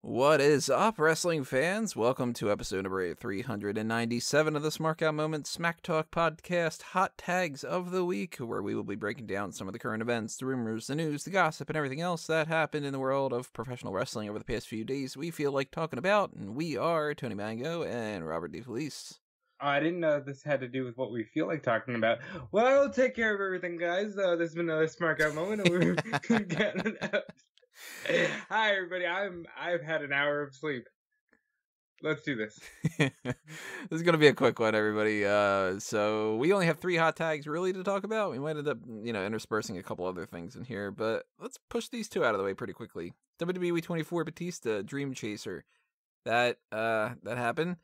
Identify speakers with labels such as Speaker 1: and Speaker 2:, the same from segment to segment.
Speaker 1: What is up, wrestling fans? Welcome to episode number 397 of the Smark Smack Talk podcast, Hot Tags of the Week, where we will be breaking down some of the current events, the rumors, the news, the gossip, and everything else that happened in the world of professional wrestling over the past few days we feel like talking about. And we are Tony Mango and Robert DeFelice.
Speaker 2: I didn't know this had to do with what we feel like talking about. Well, take care of everything, guys. This has been another Smark Out moment. And we're getting out. Hi, everybody. I've had an hour of sleep. Let's do this.
Speaker 1: This is going to be a quick one, everybody. So we only have 3 hot tags really to talk about. We might end up, interspersing a couple other things in here, but let's push these 2 out of the way pretty quickly. WWE 24 Batista Dream Chaser. That happened.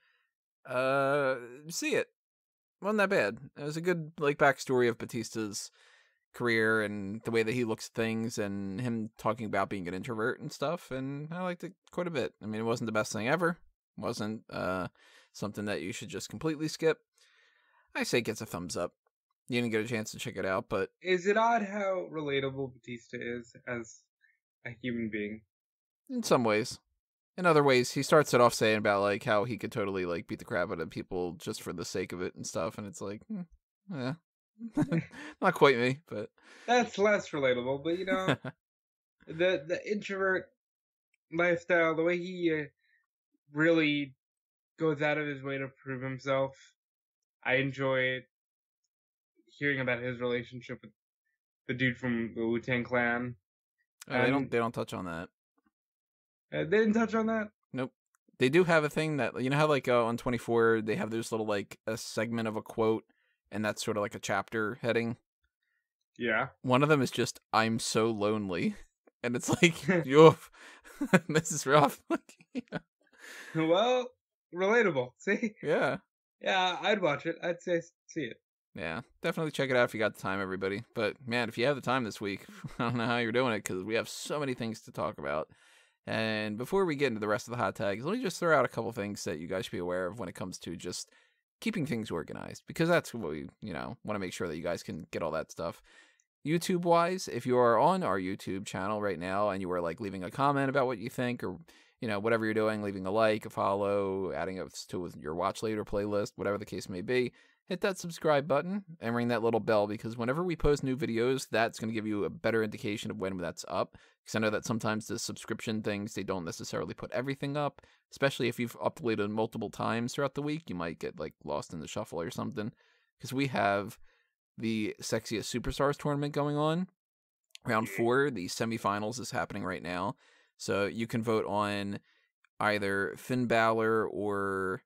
Speaker 1: See it. Wasn't that bad. It was a good backstory of Batista's career and the way that he looks at things and him talking about being an introvert and stuff, and I liked it quite a bit. I mean, it wasn't the best thing ever. It wasn't something that you should just completely skip. I say it gets a thumbs up. You didn't get a chance to check it out, but
Speaker 2: Is it odd how relatable Batista is as a human being?
Speaker 1: in some ways. In other ways, he starts it off saying about how he could totally beat the crap out of people just for the sake of it and stuff, and it's yeah. Not quite me, but
Speaker 2: That's less relatable, but the introvert lifestyle, the way he really goes out of his way to prove himself, I enjoy hearing about his relationship with the dude from the Wu-Tang Clan.
Speaker 1: they don't touch on that.
Speaker 2: They didn't touch on that?
Speaker 1: Nope. They do have a thing that, how on 24 they have this little a segment of a quote, and that's sort of like a chapter heading.
Speaker 2: Yeah.
Speaker 1: One of them is just, "I'm so lonely." And it's oof, this is rough.
Speaker 2: Well, relatable. See?
Speaker 1: Yeah.
Speaker 2: Yeah, I'd watch it. I'd say see it.
Speaker 1: Yeah, definitely check it out if you got the time, everybody. But, man, if you have the time this week, I don't know how you're doing it, because we have so many things to talk about. And before we get into the rest of the hot tags, let me just throw out a couple things that you guys should be aware of when it comes to just keeping things organized, because that's what we, want to make sure that you guys can get all that stuff. YouTube-wise, if you are on our YouTube channel right now and you are leaving a comment about what you think, or whatever you're doing, leaving a like, a follow, adding it to your watch later playlist, whatever the case may be, hit that subscribe button and ring that little bell, because whenever we post new videos, that's going to give you a better indication of when that's up. Because I know that sometimes the subscription things, they don't necessarily put everything up, especially if you've uploaded multiple times throughout the week. You might get lost in the shuffle or something. Because we have the Sexiest Superstars tournament going on. Round 4, the semifinals is happening right now. So you can vote on either Finn Balor or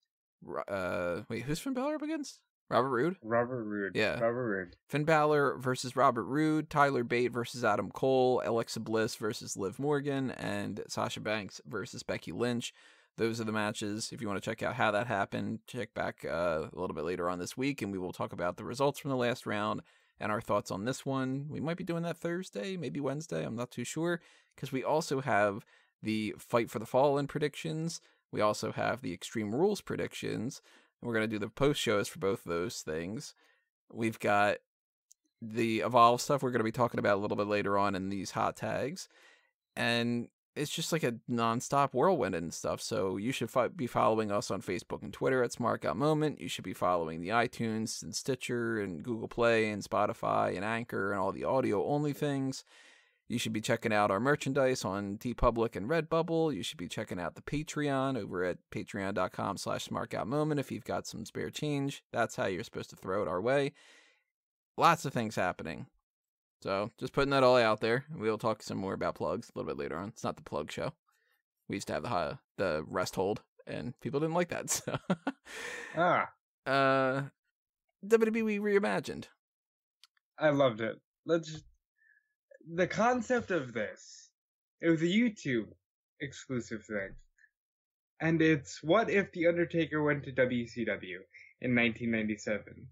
Speaker 1: wait, who's Finn Balor up against? Robert Roode?
Speaker 2: Robert Roode.
Speaker 1: Yeah.
Speaker 2: Robert Roode.
Speaker 1: Finn Balor versus Robert Roode, Tyler Bate versus Adam Cole, Alexa Bliss versus Liv Morgan, and Sasha Banks versus Becky Lynch. Those are the matches. If you want to check out how that happened, check back a little bit later on this week, and we will talk about the results from the last round and our thoughts on this one. We might be doing that Thursday, maybe Wednesday. I'm not too sure, because we also have the Fight for the Fallen predictions. We also have the Extreme Rules predictions. We're going to do the post shows for both of those things. We've got the Evolve stuff we're going to be talking about a little bit later on in these hot tags. And it's just a nonstop whirlwind and stuff. So you should be following us on Facebook and Twitter at Smark Out Moment. You should be following the iTunes and Stitcher and Google Play and Spotify and Anchor and all the audio only things. You should be checking out our merchandise on TeePublic and Redbubble. You should be checking out the Patreon over at patreon.com/smarkoutmoment if you've got some spare change. That's how you're supposed to throw it our way. Lots of things happening. So just putting that all out there. We'll talk some more about plugs a little bit later on. It's not the plug show. We used to have the rest hold, and people didn't like that. So WWE Reimagined.
Speaker 2: I loved it. The concept of this, it was a YouTube exclusive thing. And it's what if The Undertaker went to WCW in 1997.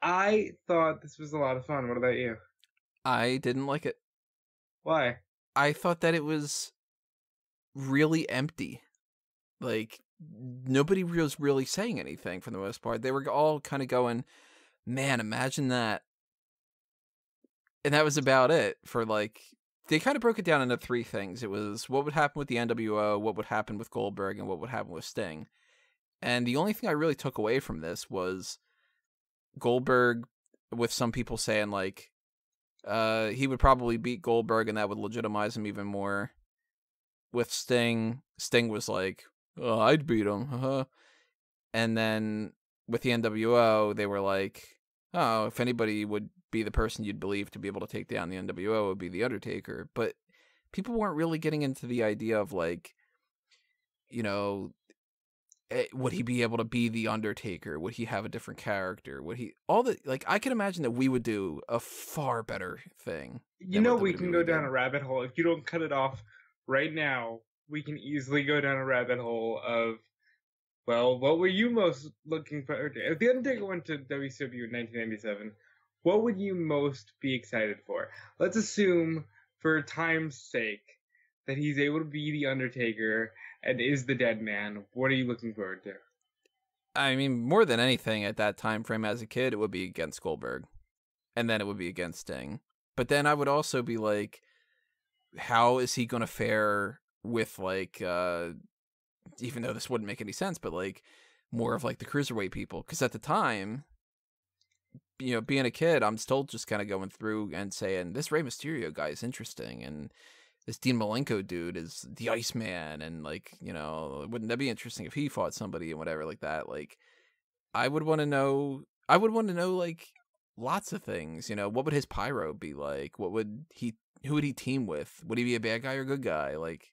Speaker 2: I thought this was a lot of fun. What about you?
Speaker 1: I didn't like it.
Speaker 2: Why?
Speaker 1: I thought that it was really empty. Nobody was really saying anything for the most part. They were all kind of going, man, imagine that. And that was about it for they kind of broke it down into three things. It was what would happen with the NWO, what would happen with Goldberg, and what would happen with Sting. And the only thing I really took away from this was Goldberg, with some people saying, like, he would probably beat Goldberg and that would legitimize him even more. With Sting was like, oh, I'd beat him. And then with the NWO, they were like, oh, if anybody would be the person you'd believe to be able to take down the NWO, it would be the Undertaker. But people weren't really getting into the idea of, like, you know, would he be able to be the Undertaker? Would he have a different character? Would he I can imagine that we would do a far better thing.
Speaker 2: You know, we can go down a rabbit hole. If you don't cut it off right now, we can easily go down a rabbit hole of, well, what were you most looking for? Okay, if the Undertaker went to WCW in 1997, what would you most be excited for? Let's assume, for time's sake, that he's able to be the Undertaker and is the dead man. What are you looking forward to?
Speaker 1: I mean, more than anything at that time frame as a kid, it would be against Goldberg. And then it would be against Sting. But then I would also be like, how is he going to fare with, like, even though this wouldn't make any sense, but, like, more of, like, the cruiserweight people? Because at the time, you know, being a kid, I'm still just kind of going through and saying, this Rey Mysterio guy is interesting, and this Dean Malenko dude is the Iceman, and, like, you know, wouldn't that be interesting if he fought somebody and whatever like that? Like, I would want to know, like, lots of things, you know. What would his pyro be like? Who would he team with? Would he be a bad guy or a good guy? Like,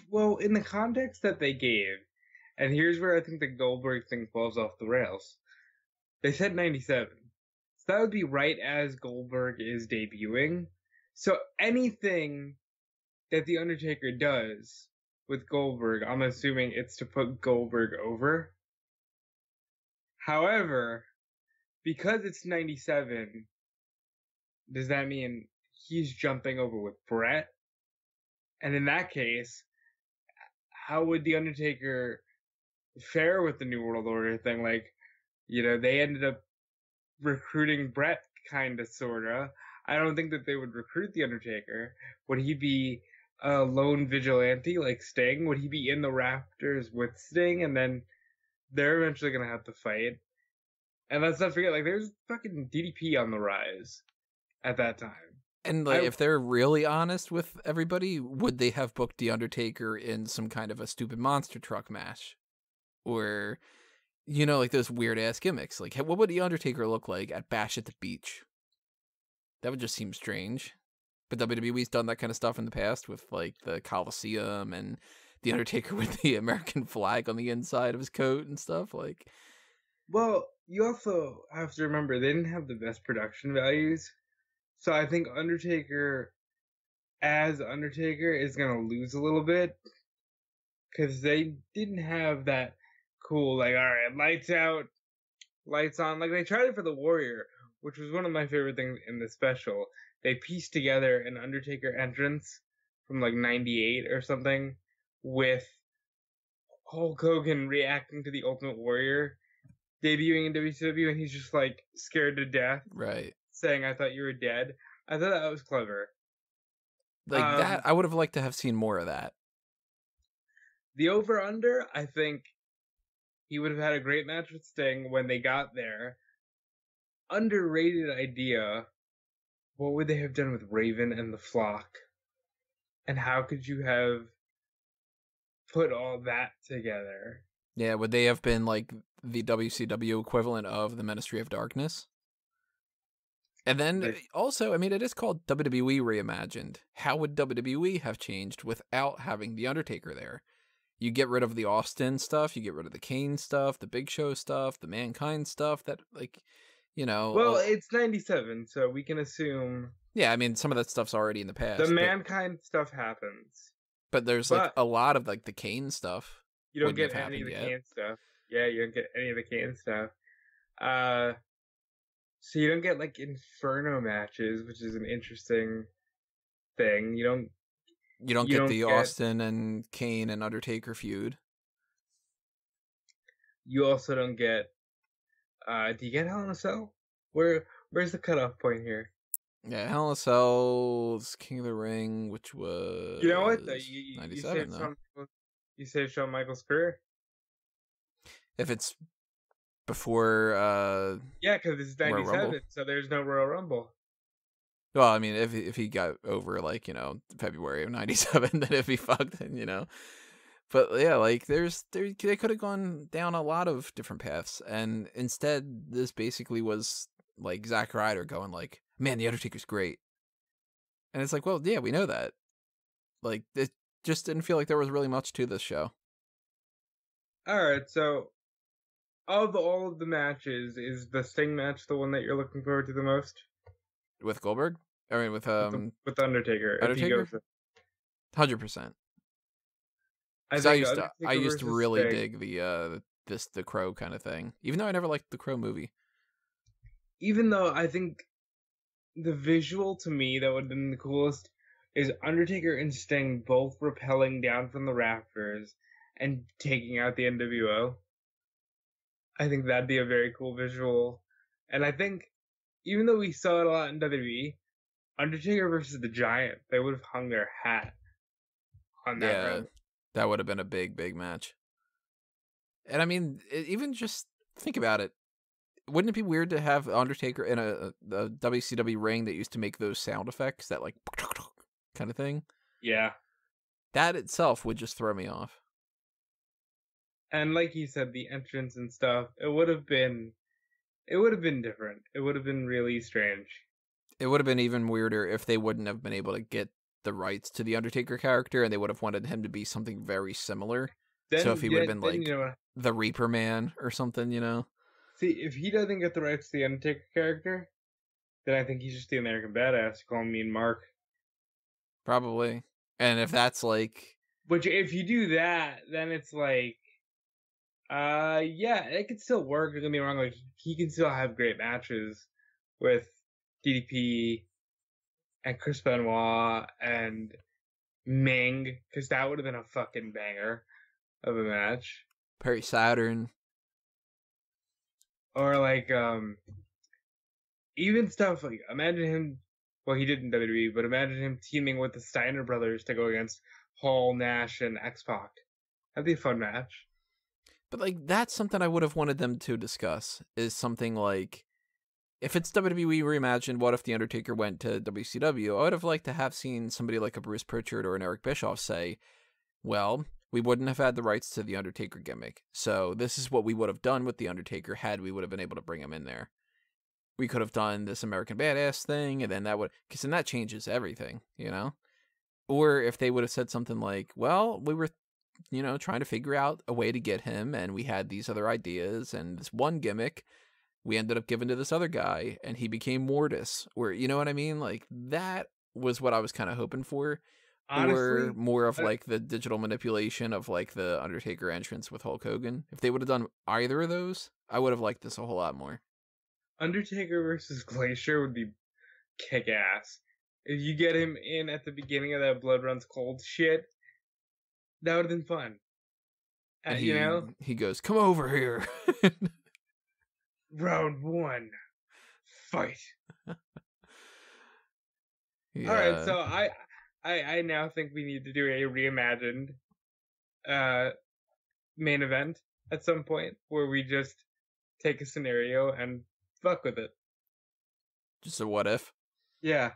Speaker 2: well, in the context that they gave, and here's where I think the Goldberg thing falls off the rails. They said 97. So that would be right as Goldberg is debuting. So anything that The Undertaker does with Goldberg, I'm assuming it's to put Goldberg over. However, because it's 97, does that mean he's jumping over with Brett? And in that case, how would The Undertaker fare with the New World Order thing? Like, you know, they ended up recruiting Brett, kinda, sorta. I don't think that they would recruit The Undertaker. Would he be a lone vigilante like Sting? Would he be in the Raptors with Sting? And then they're eventually gonna have to fight. And let's not forget, like, there's fucking DDP on the rise at that time.
Speaker 1: And, like, if they're really honest with everybody, would they have booked The Undertaker in some kind of a stupid monster truck match? Or, you know, like those weird-ass gimmicks. Like, what would The Undertaker look like at Bash at the Beach? That would just seem strange. But WWE's done that kind of stuff in the past with, like, the Coliseum and The Undertaker with the American flag on the inside of his coat and stuff. Like,
Speaker 2: well, you also have to remember, they didn't have the best production values. So I think Undertaker as Undertaker is going to lose a little bit. Because they didn't have that cool, like, alright, lights out, lights on. Like, they tried it for the Warrior, which was one of my favorite things in the special. They pieced together an Undertaker entrance from, like, 98 or something with Hulk Hogan reacting to the Ultimate Warrior debuting in WCW, and he's just, like, scared to death.
Speaker 1: right.
Speaker 2: Saying, I thought you were dead. I thought that was clever.
Speaker 1: Like, that, I would have liked to have seen more of that.
Speaker 2: The over-under, I think he would have had a great match with Sting when they got there. Underrated idea. What would they have done with Raven and the Flock? And how could you have put all that together?
Speaker 1: Yeah, would they have been, like, the WCW equivalent of the Ministry of Darkness? And then, also, I mean, it is called WWE Reimagined. How would WWE have changed without having The Undertaker there? You get rid of the Austin stuff, you get rid of the Kane stuff, the Big Show stuff, the Mankind stuff, that, like, you know...
Speaker 2: Well, it's 97, so we can assume...
Speaker 1: Yeah, I mean, some of that stuff's already in the past.
Speaker 2: The Mankind stuff happens.
Speaker 1: But there's, like, a lot of, like, the Kane stuff.
Speaker 2: You don't get any of the Kane stuff. Yeah, you don't get any of the Kane stuff. So you don't get, like, Inferno matches, which is an interesting thing. You don't
Speaker 1: get the Austin and Kane and Undertaker feud.
Speaker 2: You also don't get... do you get Hell in a Cell? Where's the cutoff point here?
Speaker 1: Yeah, Hell in a Cell's King of the Ring, which was
Speaker 2: You know what? You
Speaker 1: 97
Speaker 2: saved
Speaker 1: though.
Speaker 2: You saved Shawn Michaels' career.
Speaker 1: If it's before
Speaker 2: Yeah, because it's
Speaker 1: Royal Rumble.
Speaker 2: 97, so there's no Royal Rumble.
Speaker 1: Well, I mean, if he got over like, February of 97, then it'd be fucked, and. But yeah, like they could have gone down a lot of different paths, and instead this basically was like Zack Ryder going like, "Man, the Undertaker's great," and it's like, well, yeah, we know that. Like it just didn't feel like there was really much to this show.
Speaker 2: Alright, so of all of the matches, is the Sting match the one that you're looking forward to the most?
Speaker 1: With Goldberg, I mean with
Speaker 2: With Undertaker, if he
Speaker 1: Undertaker,
Speaker 2: goes.
Speaker 1: 100%.
Speaker 2: I
Speaker 1: Because
Speaker 2: think
Speaker 1: I
Speaker 2: Undertaker
Speaker 1: used to
Speaker 2: versus
Speaker 1: really
Speaker 2: Sting.
Speaker 1: dig the Crow kind of thing, even though I never liked the Crow movie.
Speaker 2: Even though I think the visual to me that would have been the coolest is Undertaker and Sting both rappelling down from the rafters and taking out the NWO. I think that'd be a very cool visual. And I think, even though we saw it a lot in WWE, Undertaker versus the Giant, they would have hung their hat on that
Speaker 1: Yeah,
Speaker 2: road.
Speaker 1: that would have been a big match. And I mean, even just think about it. Wouldn't it be weird to have Undertaker in a WCW ring that used to make those sound effects, that like kind of thing?
Speaker 2: Yeah.
Speaker 1: That itself would just throw me off.
Speaker 2: And like you said, the entrance and stuff, it would have been different. It would have been really strange.
Speaker 1: It would have been even weirder if they wouldn't have been able to get the rights to the Undertaker character, and they would have wanted him to be something very similar. So if he would have been like the Reaper Man or something,
Speaker 2: See, if he doesn't get the rights to the Undertaker character, then I think he's just the American Badass. Call me Mark.
Speaker 1: Probably. And if that's like,
Speaker 2: which if you do that, then it's like, yeah, it could still work. Don't get me wrong. Like he can still have great matches with DDP and Chris Benoit and Ming, because that would have been a fucking banger of a match.
Speaker 1: Perry Saturn.
Speaker 2: Or like, even stuff like, imagine him, well, he did in WWE, but imagine him teaming with the Steiner brothers to go against Hall, Nash, and X-Pac. That'd be a fun match.
Speaker 1: But like, that's something I would have wanted them to discuss, is something like, if it's WWE Reimagined, what if The Undertaker went to WCW? I would have liked to have seen somebody like a Bruce Pritchard or an Eric Bischoff say, well, we wouldn't have had the rights to the Undertaker gimmick, so this is what we would have done with the Undertaker had we would have been able to bring him in there. We could have done this American Badass thing, and then because then that changes everything, Or if they would have said something like, well, we were, trying to figure out a way to get him, and we had these other ideas, and this one gimmick we ended up giving to this other guy, and he became Mortis, or, you know what I mean? Like, that was what I was kind of hoping for. Honestly, or more of like the digital manipulation of like the Undertaker entrance with Hulk Hogan. If they would have done either of those, I would have liked this a whole lot more.
Speaker 2: Undertaker versus Glacier would be kick ass. If you get him in at the beginning of that Blood Runs Cold shit, that would have been fun.
Speaker 1: And he goes, "Come over here."
Speaker 2: Round 1, fight.
Speaker 1: Yeah.
Speaker 2: All right, so I now think we need to do a reimagined main event at some point where we just take a scenario and fuck with it.
Speaker 1: Just a what if?
Speaker 2: Yeah.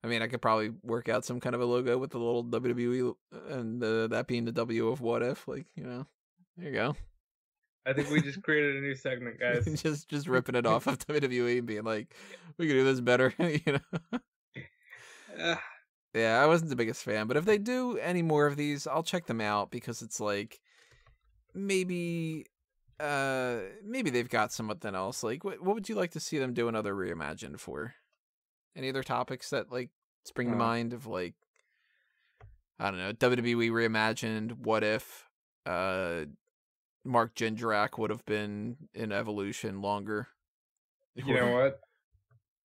Speaker 1: I mean, I could probably work out some kind of a logo with the little WWE and that being the W of what if. Like, there you go.
Speaker 2: I think we just created a new segment, guys.
Speaker 1: just ripping it off of WWE and being like, we could do this better, Yeah, I wasn't the biggest fan, but if they do any more of these, I'll check them out, because it's like, maybe they've got something else. Like, what would you like to see them do another Reimagined for? Any other topics that like spring to mind of like, I don't know, WWE Reimagined? What if Mark Jindrak would have been in Evolution longer?
Speaker 2: You know what?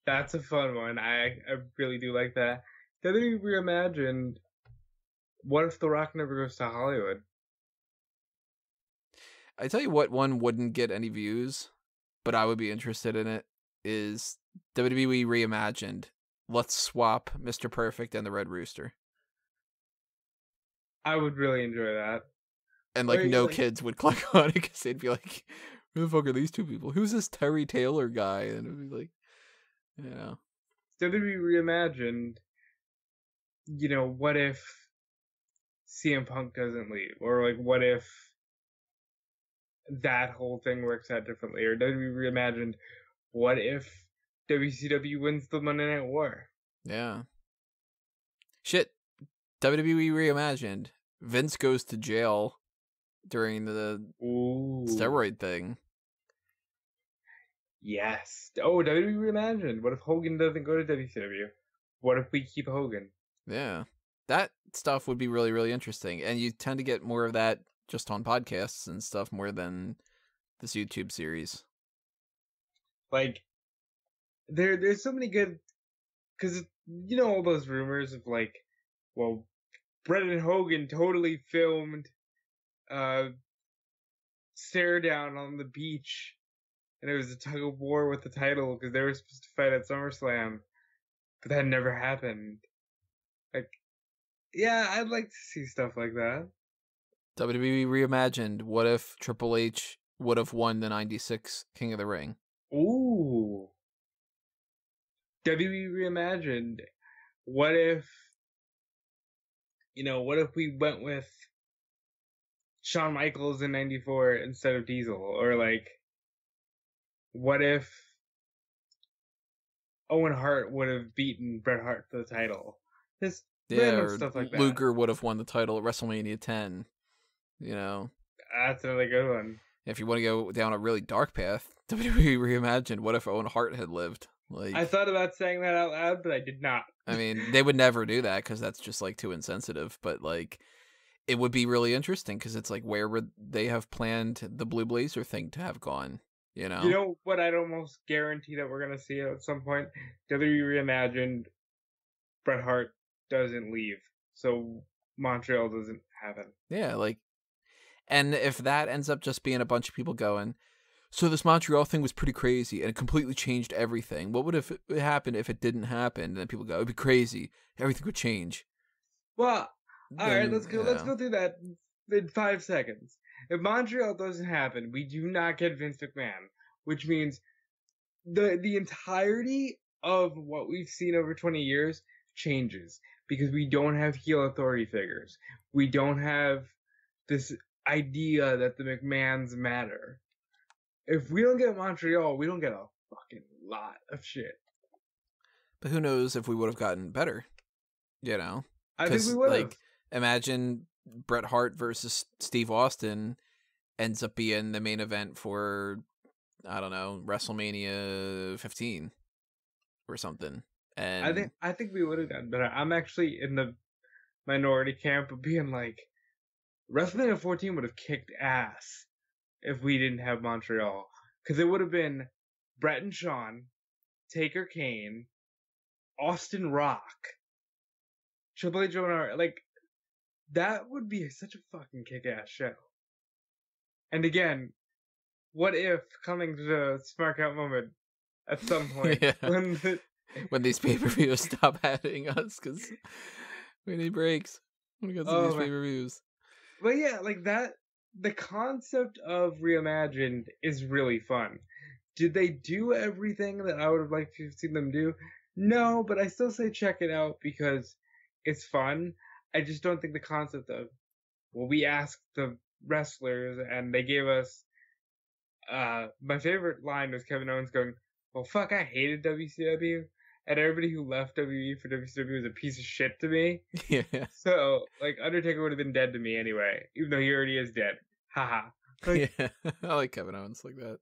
Speaker 2: That's a fun one. I really do like that. WWE Reimagined. What if The Rock never goes to Hollywood?
Speaker 1: I tell you what, one wouldn't get any views, but I would be interested in it, is WWE Reimagined. Let's swap Mr. Perfect and the Red Rooster.
Speaker 2: I would really enjoy that.
Speaker 1: And
Speaker 2: Or,
Speaker 1: like no
Speaker 2: like,
Speaker 1: kids would click on it because they'd be like, "Who the fuck are these two people? Who's this Terry Taylor guy?" And it'd be like, you know,
Speaker 2: WWE Reimagined, what if CM Punk doesn't leave? Or, like, what if that whole thing works out differently? Or WWE Reimagined, what if WCW wins the Monday Night War?
Speaker 1: yeah, shit. WWE Reimagined. Vince goes to jail during the
Speaker 2: Ooh.
Speaker 1: steroid thing.
Speaker 2: Yes. Oh, WWE Reimagined. What if Hogan doesn't go to WCW? What if we keep Hogan?
Speaker 1: Yeah. That stuff would be really, really interesting. And you tend to get more of that just on podcasts and stuff more than this YouTube series.
Speaker 2: Like, there's so many good, because, all those rumors of, like, well, Bret and Hogan totally filmed stare down on the beach, and it was a tug of war with the title because they were supposed to fight at SummerSlam, but that never happened. Like, yeah, I'd like to see stuff like that.
Speaker 1: WWE Reimagined. What if Triple H would have won the 96 King of the Ring?
Speaker 2: Ooh. WWE Reimagined. What if, what if we went with Shawn Michaels in 94 instead of Diesel? Or, like, what if Owen Hart would have beaten Bret Hart for the title? Just random
Speaker 1: or
Speaker 2: stuff like that.
Speaker 1: Luger would have won the title at WrestleMania 10.
Speaker 2: That's another good one.
Speaker 1: If you want to go down a really dark path, WWE Reimagined. What if Owen Hart had lived? Like,
Speaker 2: I thought about saying that out loud, but I did not.
Speaker 1: I mean, they would never do that because that's just like too insensitive. But like, it would be really interesting because it's like, where would they have planned the Blue Blazer thing to have gone?
Speaker 2: You know what? I'd almost guarantee that we're gonna see at some point. WWE Reimagined. Bret Hart doesn't leave, so Montreal doesn't happen.
Speaker 1: Yeah, like, and if that ends up just being a bunch of people going, so this Montreal thing was pretty crazy and it completely changed everything. What would have happened if it didn't happen? And then people go, it'd be crazy. Everything would change.
Speaker 2: Well, all right, let's go.
Speaker 1: Yeah.
Speaker 2: Let's go through that in 5 seconds. If Montreal doesn't happen, we do not get Vince McMahon, which means the entirety of what we've seen over 20 years changes because we don't have heel authority figures. We don't have this idea that the McMahons matter. If we don't get Montreal, we don't get a fucking lot of shit.
Speaker 1: But who knows if we would have gotten better,
Speaker 2: I think we would have.
Speaker 1: Like, imagine Bret Hart versus Steve Austin ends up being the main event for, I don't know, WrestleMania 15 or something. And
Speaker 2: I think we would have done better. I'm actually in the minority camp of being like, WrestleMania 14 would have kicked ass if we didn't have Montreal. Because it would have been Bret and Shawn, Taker Kane, Austin Rock, Triple H, Owen Hart. Like, that would be such a fucking kick-ass show. And again, what if coming to the Smark Out moment at some point
Speaker 1: when these pay-per-views stop adding us because we need breaks when we get to these pay-per-views.
Speaker 2: But yeah, like that, the concept of Reimagined is really fun. Did they do everything that I would have liked to have seen them do? No, but I still say check it out because it's fun. I just don't think the concept of, well, we asked the wrestlers and they gave us, my favorite line was Kevin Owens going, well, fuck, I hated WCW. And everybody who left WWE for WCW was a piece of shit to me.
Speaker 1: Yeah.
Speaker 2: So, like, Undertaker would have been dead to me anyway, even though he already is dead. Haha.
Speaker 1: Yeah, I like Kevin Owens like that.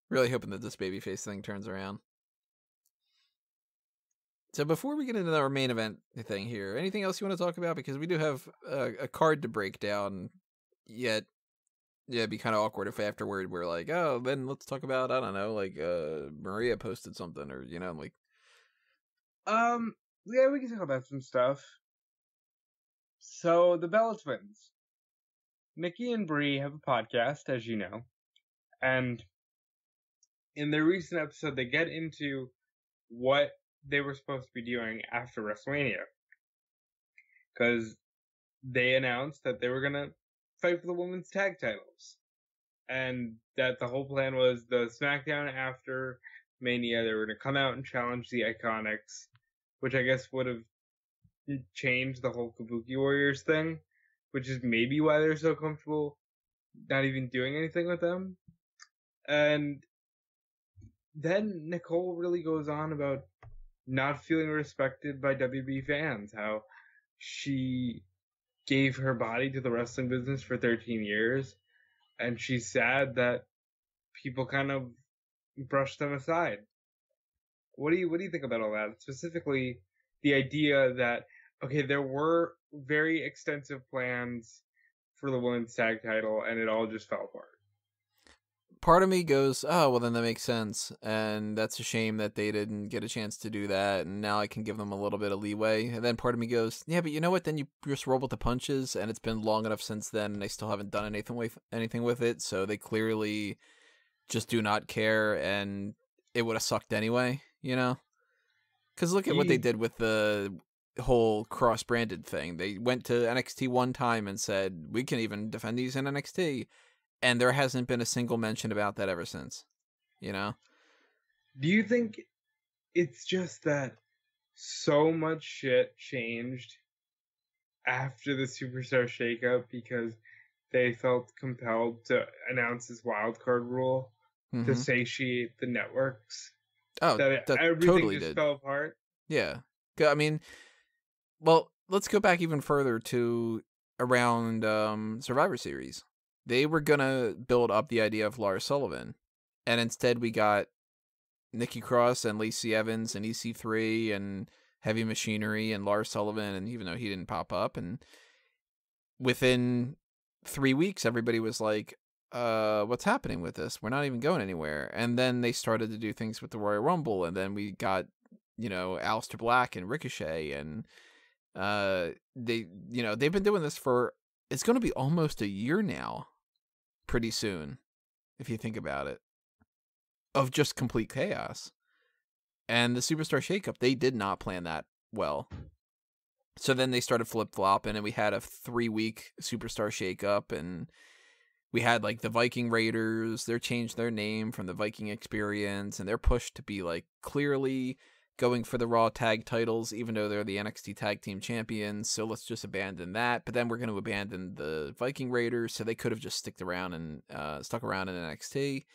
Speaker 1: Really hoping that this babyface thing turns around. So before we get into our main event thing here, anything else you want to talk about? Because we do have a card to break down, yet it'd be kind of awkward if afterward we're like, oh, then let's talk about, I don't know, like Maria posted something or, like.
Speaker 2: Yeah, we can talk about some stuff. So, the Bella Twins. Nikki and Brie have a podcast, as you know, and in the recent episode, they get into what they were supposed to be doing after WrestleMania. Because they announced that they were going to fight for the women's tag titles. And that the whole plan was the SmackDown after Mania, they were going to come out and challenge the Iconics, which I guess would have changed the whole Kabuki Warriors thing, which is maybe why they're so comfortable not even doing anything with them. And then Nicole really goes on about not feeling respected by WB fans, how she gave her body to the wrestling business for 13 years, and she's sad that people kind of brush them aside. What do you think about all that? Specifically, the idea that, okay, there were very extensive plans for the women's tag title, and it all just fell apart.
Speaker 1: Part of me goes, oh, well, then that makes sense. And that's a shame that they didn't get a chance to do that. And now I can give them a little bit of leeway. And then part of me goes, yeah, but you know what? Then you just roll with the punches. And it's been long enough since then. And they still haven't done anything with it. So they clearly just do not care. And it would have sucked anyway, you know? Because look at what they did with the whole cross-branded thing. They went to NXT one time and said, we can even defend these in NXT. And there hasn't been a single mention about that ever since, you know?
Speaker 2: Do you think it's just that so much shit changed after the Superstar shakeup because they felt compelled to announce this wildcard rule to satiate the networks?
Speaker 1: Oh,
Speaker 2: that everything
Speaker 1: totally
Speaker 2: just
Speaker 1: did.
Speaker 2: fell apart?
Speaker 1: Yeah. I mean, well, let's go back even further to around Survivor Series. They were going to build up the idea of Lars Sullivan. And instead we got Nikki Cross and Lacey Evans and EC3 and Heavy Machinery and Lars Sullivan. And even though he didn't pop up, and within 3 weeks, everybody was like, what's happening with this? We're not even going anywhere. And then they started to do things with the Royal Rumble. And then we got, Aleister Black and Ricochet. And they've been doing this for, it's going to be almost a year now. Pretty soon, if you think about it, of just complete chaos. And the Superstar shakeup, they did not plan that well. So then they started flip-flopping, and we had a 3-week Superstar shakeup, and we had like the Viking Raiders. They're changed their name from the Viking Experience, and they're pushed to be like clearly going for the Raw tag titles, even though they're the NXT Tag Team Champions. So let's just abandon that. But then we're going to abandon the Viking Raiders, so they could have just stuck around in NXT.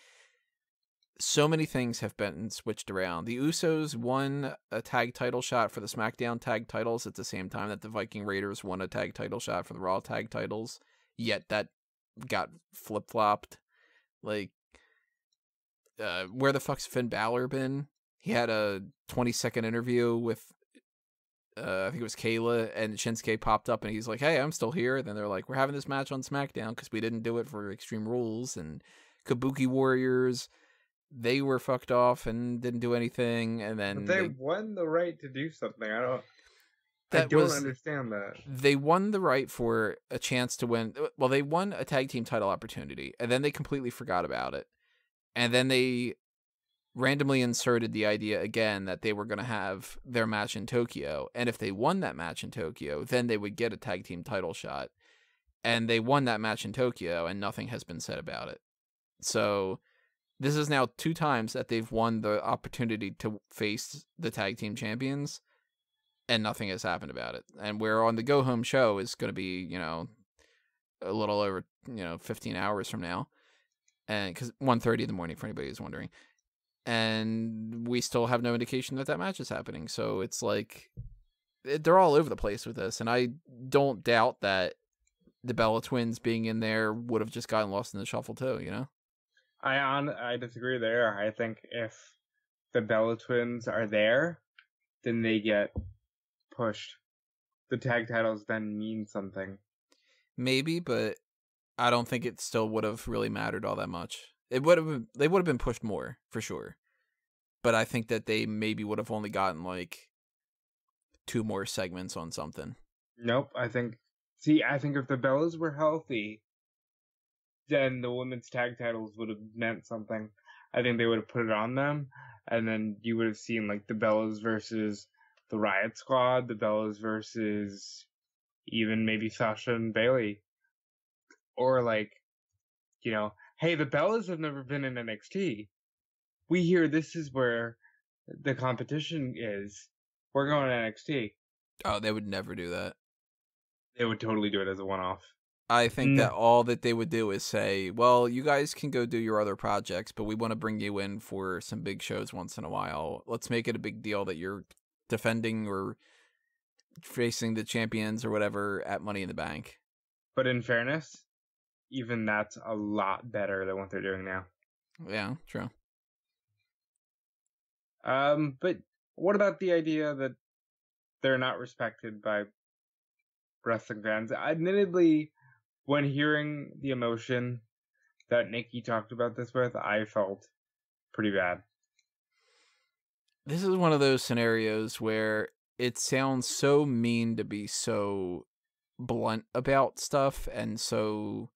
Speaker 1: So many things have been switched around. The Usos won a tag title shot for the SmackDown tag titles at the same time that the Viking Raiders won a tag title shot for the Raw tag titles. Yet that got flip-flopped. Like, where the fuck's Finn Balor been? He had a 20-second interview with, I think it was Kayla, and Shinsuke popped up, and he's like, hey, I'm still here. Then they're like, we're having this match on SmackDown because we didn't do it for Extreme Rules. And Kabuki Warriors, they were fucked off and didn't do anything. And then
Speaker 2: but they won the right to do something. I don't understand that.
Speaker 1: They won the right for a chance to win. Well, they won a tag team title opportunity, and then they completely forgot about it. And then they randomly inserted the idea again that they were going to have their match in Tokyo. And if they won that match in Tokyo, then they would get a tag team title shot. And they won that match in Tokyo, and nothing has been said about it. So this is now 2 times that they've won the opportunity to face the tag team champions, and nothing has happened about it. And we're on the go home show is going to be, a little over, 15 hours from now. And because 1:30 in the morning, for anybody who's wondering. And we still have no indication that match is happening. So it's like, they're all over the place with this. And I don't doubt that the Bella Twins being in there would have just gotten lost in the shuffle too,
Speaker 2: I disagree there. I think if the Bella Twins are there, then they get pushed. The tag titles then mean something.
Speaker 1: Maybe, but I don't think it still would have really mattered all that much. They would have been pushed more, for sure. But I think that they maybe would have only gotten like 2 more segments on something.
Speaker 2: Nope. I think if the Bellas were healthy, then the women's tag titles would have meant something. I think they would have put it on them, and then you would have seen like the Bellas versus the Riot Squad, the Bellas versus even maybe Sasha and Bailey, or like, hey, the Bellas have never been in NXT. We hear this is where the competition is. We're going to NXT.
Speaker 1: Oh, they would never do that.
Speaker 2: They would totally do it as a one-off.
Speaker 1: I think that all that they would do is say, well, you guys can go do your other projects, but we want to bring you in for some big shows once in a while. Let's make it a big deal that you're defending or facing the champions or whatever at Money in the Bank.
Speaker 2: But in fairness, even that's a lot better than what they're doing now.
Speaker 1: Yeah, true.
Speaker 2: But what about the idea that they're not respected by wrestling fans? Admittedly, when hearing the emotion that Nikki talked about this with, I felt pretty bad.
Speaker 1: This is one of those scenarios where it sounds so mean to be so blunt about stuff and so,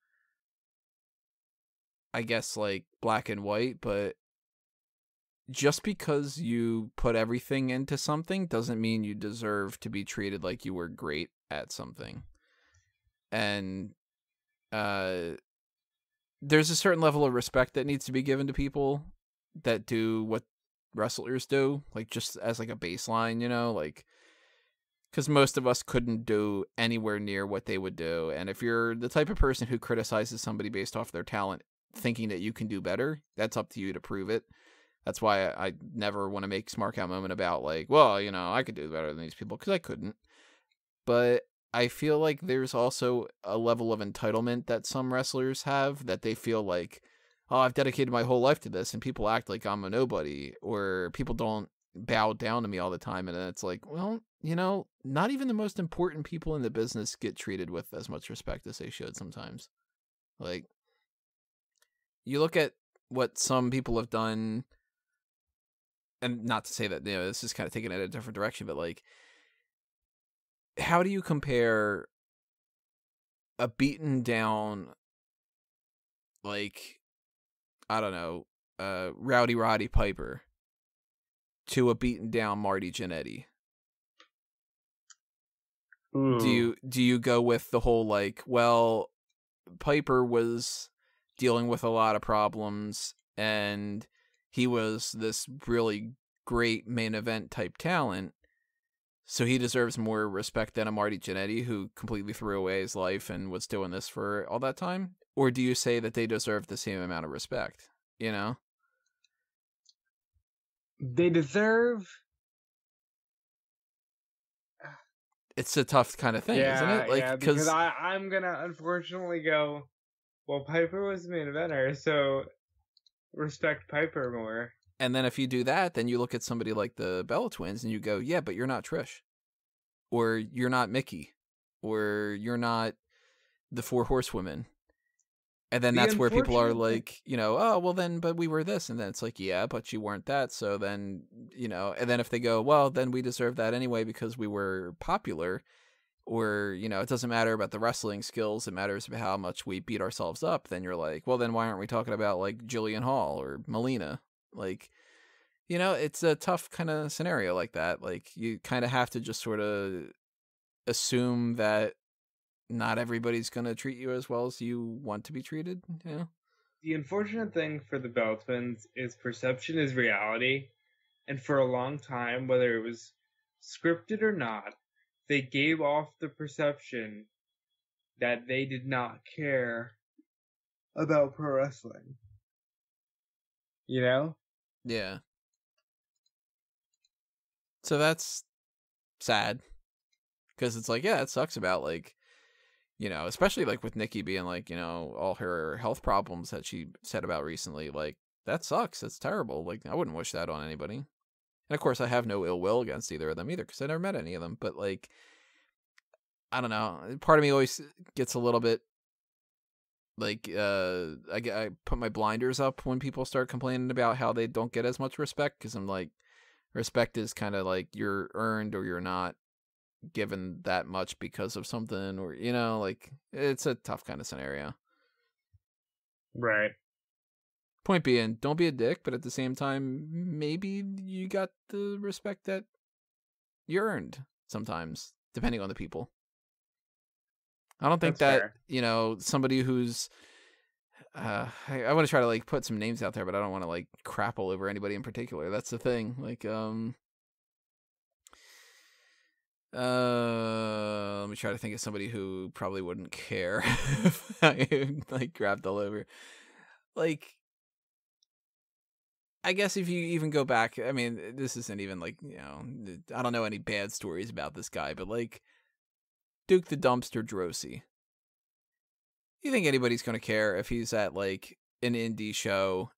Speaker 1: I guess, like, black and white, but just because you put everything into something doesn't mean you deserve to be treated like you were great at something. And there's a certain level of respect that needs to be given to people that do what wrestlers do, like just as like a baseline, like, because most of us couldn't do anywhere near what they would do. And if you're the type of person who criticizes somebody based off their talent, thinking that you can do better, that's up to you to prove it. That's why I never want to make Smark out moment about like, well, I could do better than these people, because I couldn't. But I feel like there's also a level of entitlement that some wrestlers have, that they feel like, oh, I've dedicated my whole life to this, and people act like I'm a nobody, or people don't bow down to me all the time. And it's like, well, not even the most important people in the business get treated with as much respect as they should sometimes. Like, you look at what some people have done, and not to say that, this is kind of taking it in a different direction, but like, how do you compare a beaten down, like, I don't know, Rowdy Roddy Piper to a beaten down Marty Jannetty? Do you go with the whole like, well, Piper was dealing with a lot of problems and he was this really great main event type talent, so he deserves more respect than a Marty Jannetty who completely threw away his life and was doing this for all that time? Or do you say that they deserve the same amount of respect?
Speaker 2: They deserve...
Speaker 1: It's a tough kind of thing, isn't it? Like,
Speaker 2: yeah, because I'm going to unfortunately go, well, Piper was the main eventer, so respect Piper more.
Speaker 1: And then if you do that, then you look at somebody like the Bella Twins and you go, yeah, but you're not Trish. Or you're not Mickey. Or you're not the Four Horsewomen. And then that's where people are like, oh, well then, but we were this. And then it's like, yeah, but you weren't that. So then, and then if they go, well, then we deserve that anyway because we were popular. Or, it doesn't matter about the wrestling skills. It matters about how much we beat ourselves up. Then you're like, well, then why aren't we talking about like Jillian Hall or Melina? Like, it's a tough kind of scenario like that. Like, you kind of have to just sort of assume that not everybody's going to treat you as well as you want to be treated.
Speaker 2: The unfortunate thing for the Bell Twins is perception is reality. And for a long time, whether it was scripted or not, they gave off the perception that they did not care about pro wrestling.
Speaker 1: Yeah. So that's sad. Because it's like, yeah, it sucks about like, especially like with Nikki being like, all her health problems that she said about recently, like, that sucks. That's terrible. Like, I wouldn't wish that on anybody. And of course, I have no ill will against either of them either, because I never met any of them. But like, I don't know. Part of me always gets a little bit like, I put my blinders up when people start complaining about how they don't get as much respect, because I'm like, respect is kind of like you're earned or you're not given that much because of something, or like, it's a tough kind of scenario.
Speaker 2: Right.
Speaker 1: Point being, don't be a dick, but at the same time, maybe you got the respect that you earned sometimes, depending on the people. I don't think
Speaker 2: That's
Speaker 1: that,
Speaker 2: fair.
Speaker 1: somebody who's I want to try to like put some names out there, but I don't want to like crap all over anybody in particular. That's the thing. Like, let me try to think of somebody who probably wouldn't care if I like crapped all over. Like, I guess if you even go back, I mean, this isn't even like, I don't know any bad stories about this guy, but like Duke the Dumpster Drosy. You think anybody's going to care if he's at like an indie show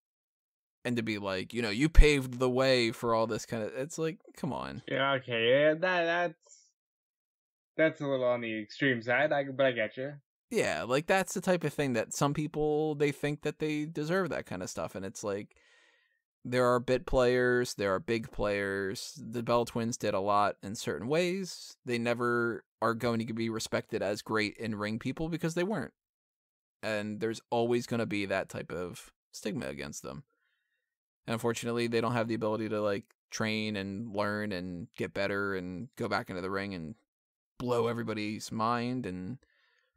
Speaker 1: and to be like, you paved the way for all this kind of, it's like, come on.
Speaker 2: Yeah, okay, yeah, that's a little on the extreme side. But I get you.
Speaker 1: Yeah, like that's the type of thing that some people, they think that they deserve that kind of stuff. And it's like, there are bit players, there are big players. The Bell Twins did a lot in certain ways. They never are going to be respected as great in ring people because they weren't. And there's always going to be that type of stigma against them. And unfortunately, they don't have the ability to like train and learn and get better and go back into the ring and blow everybody's mind and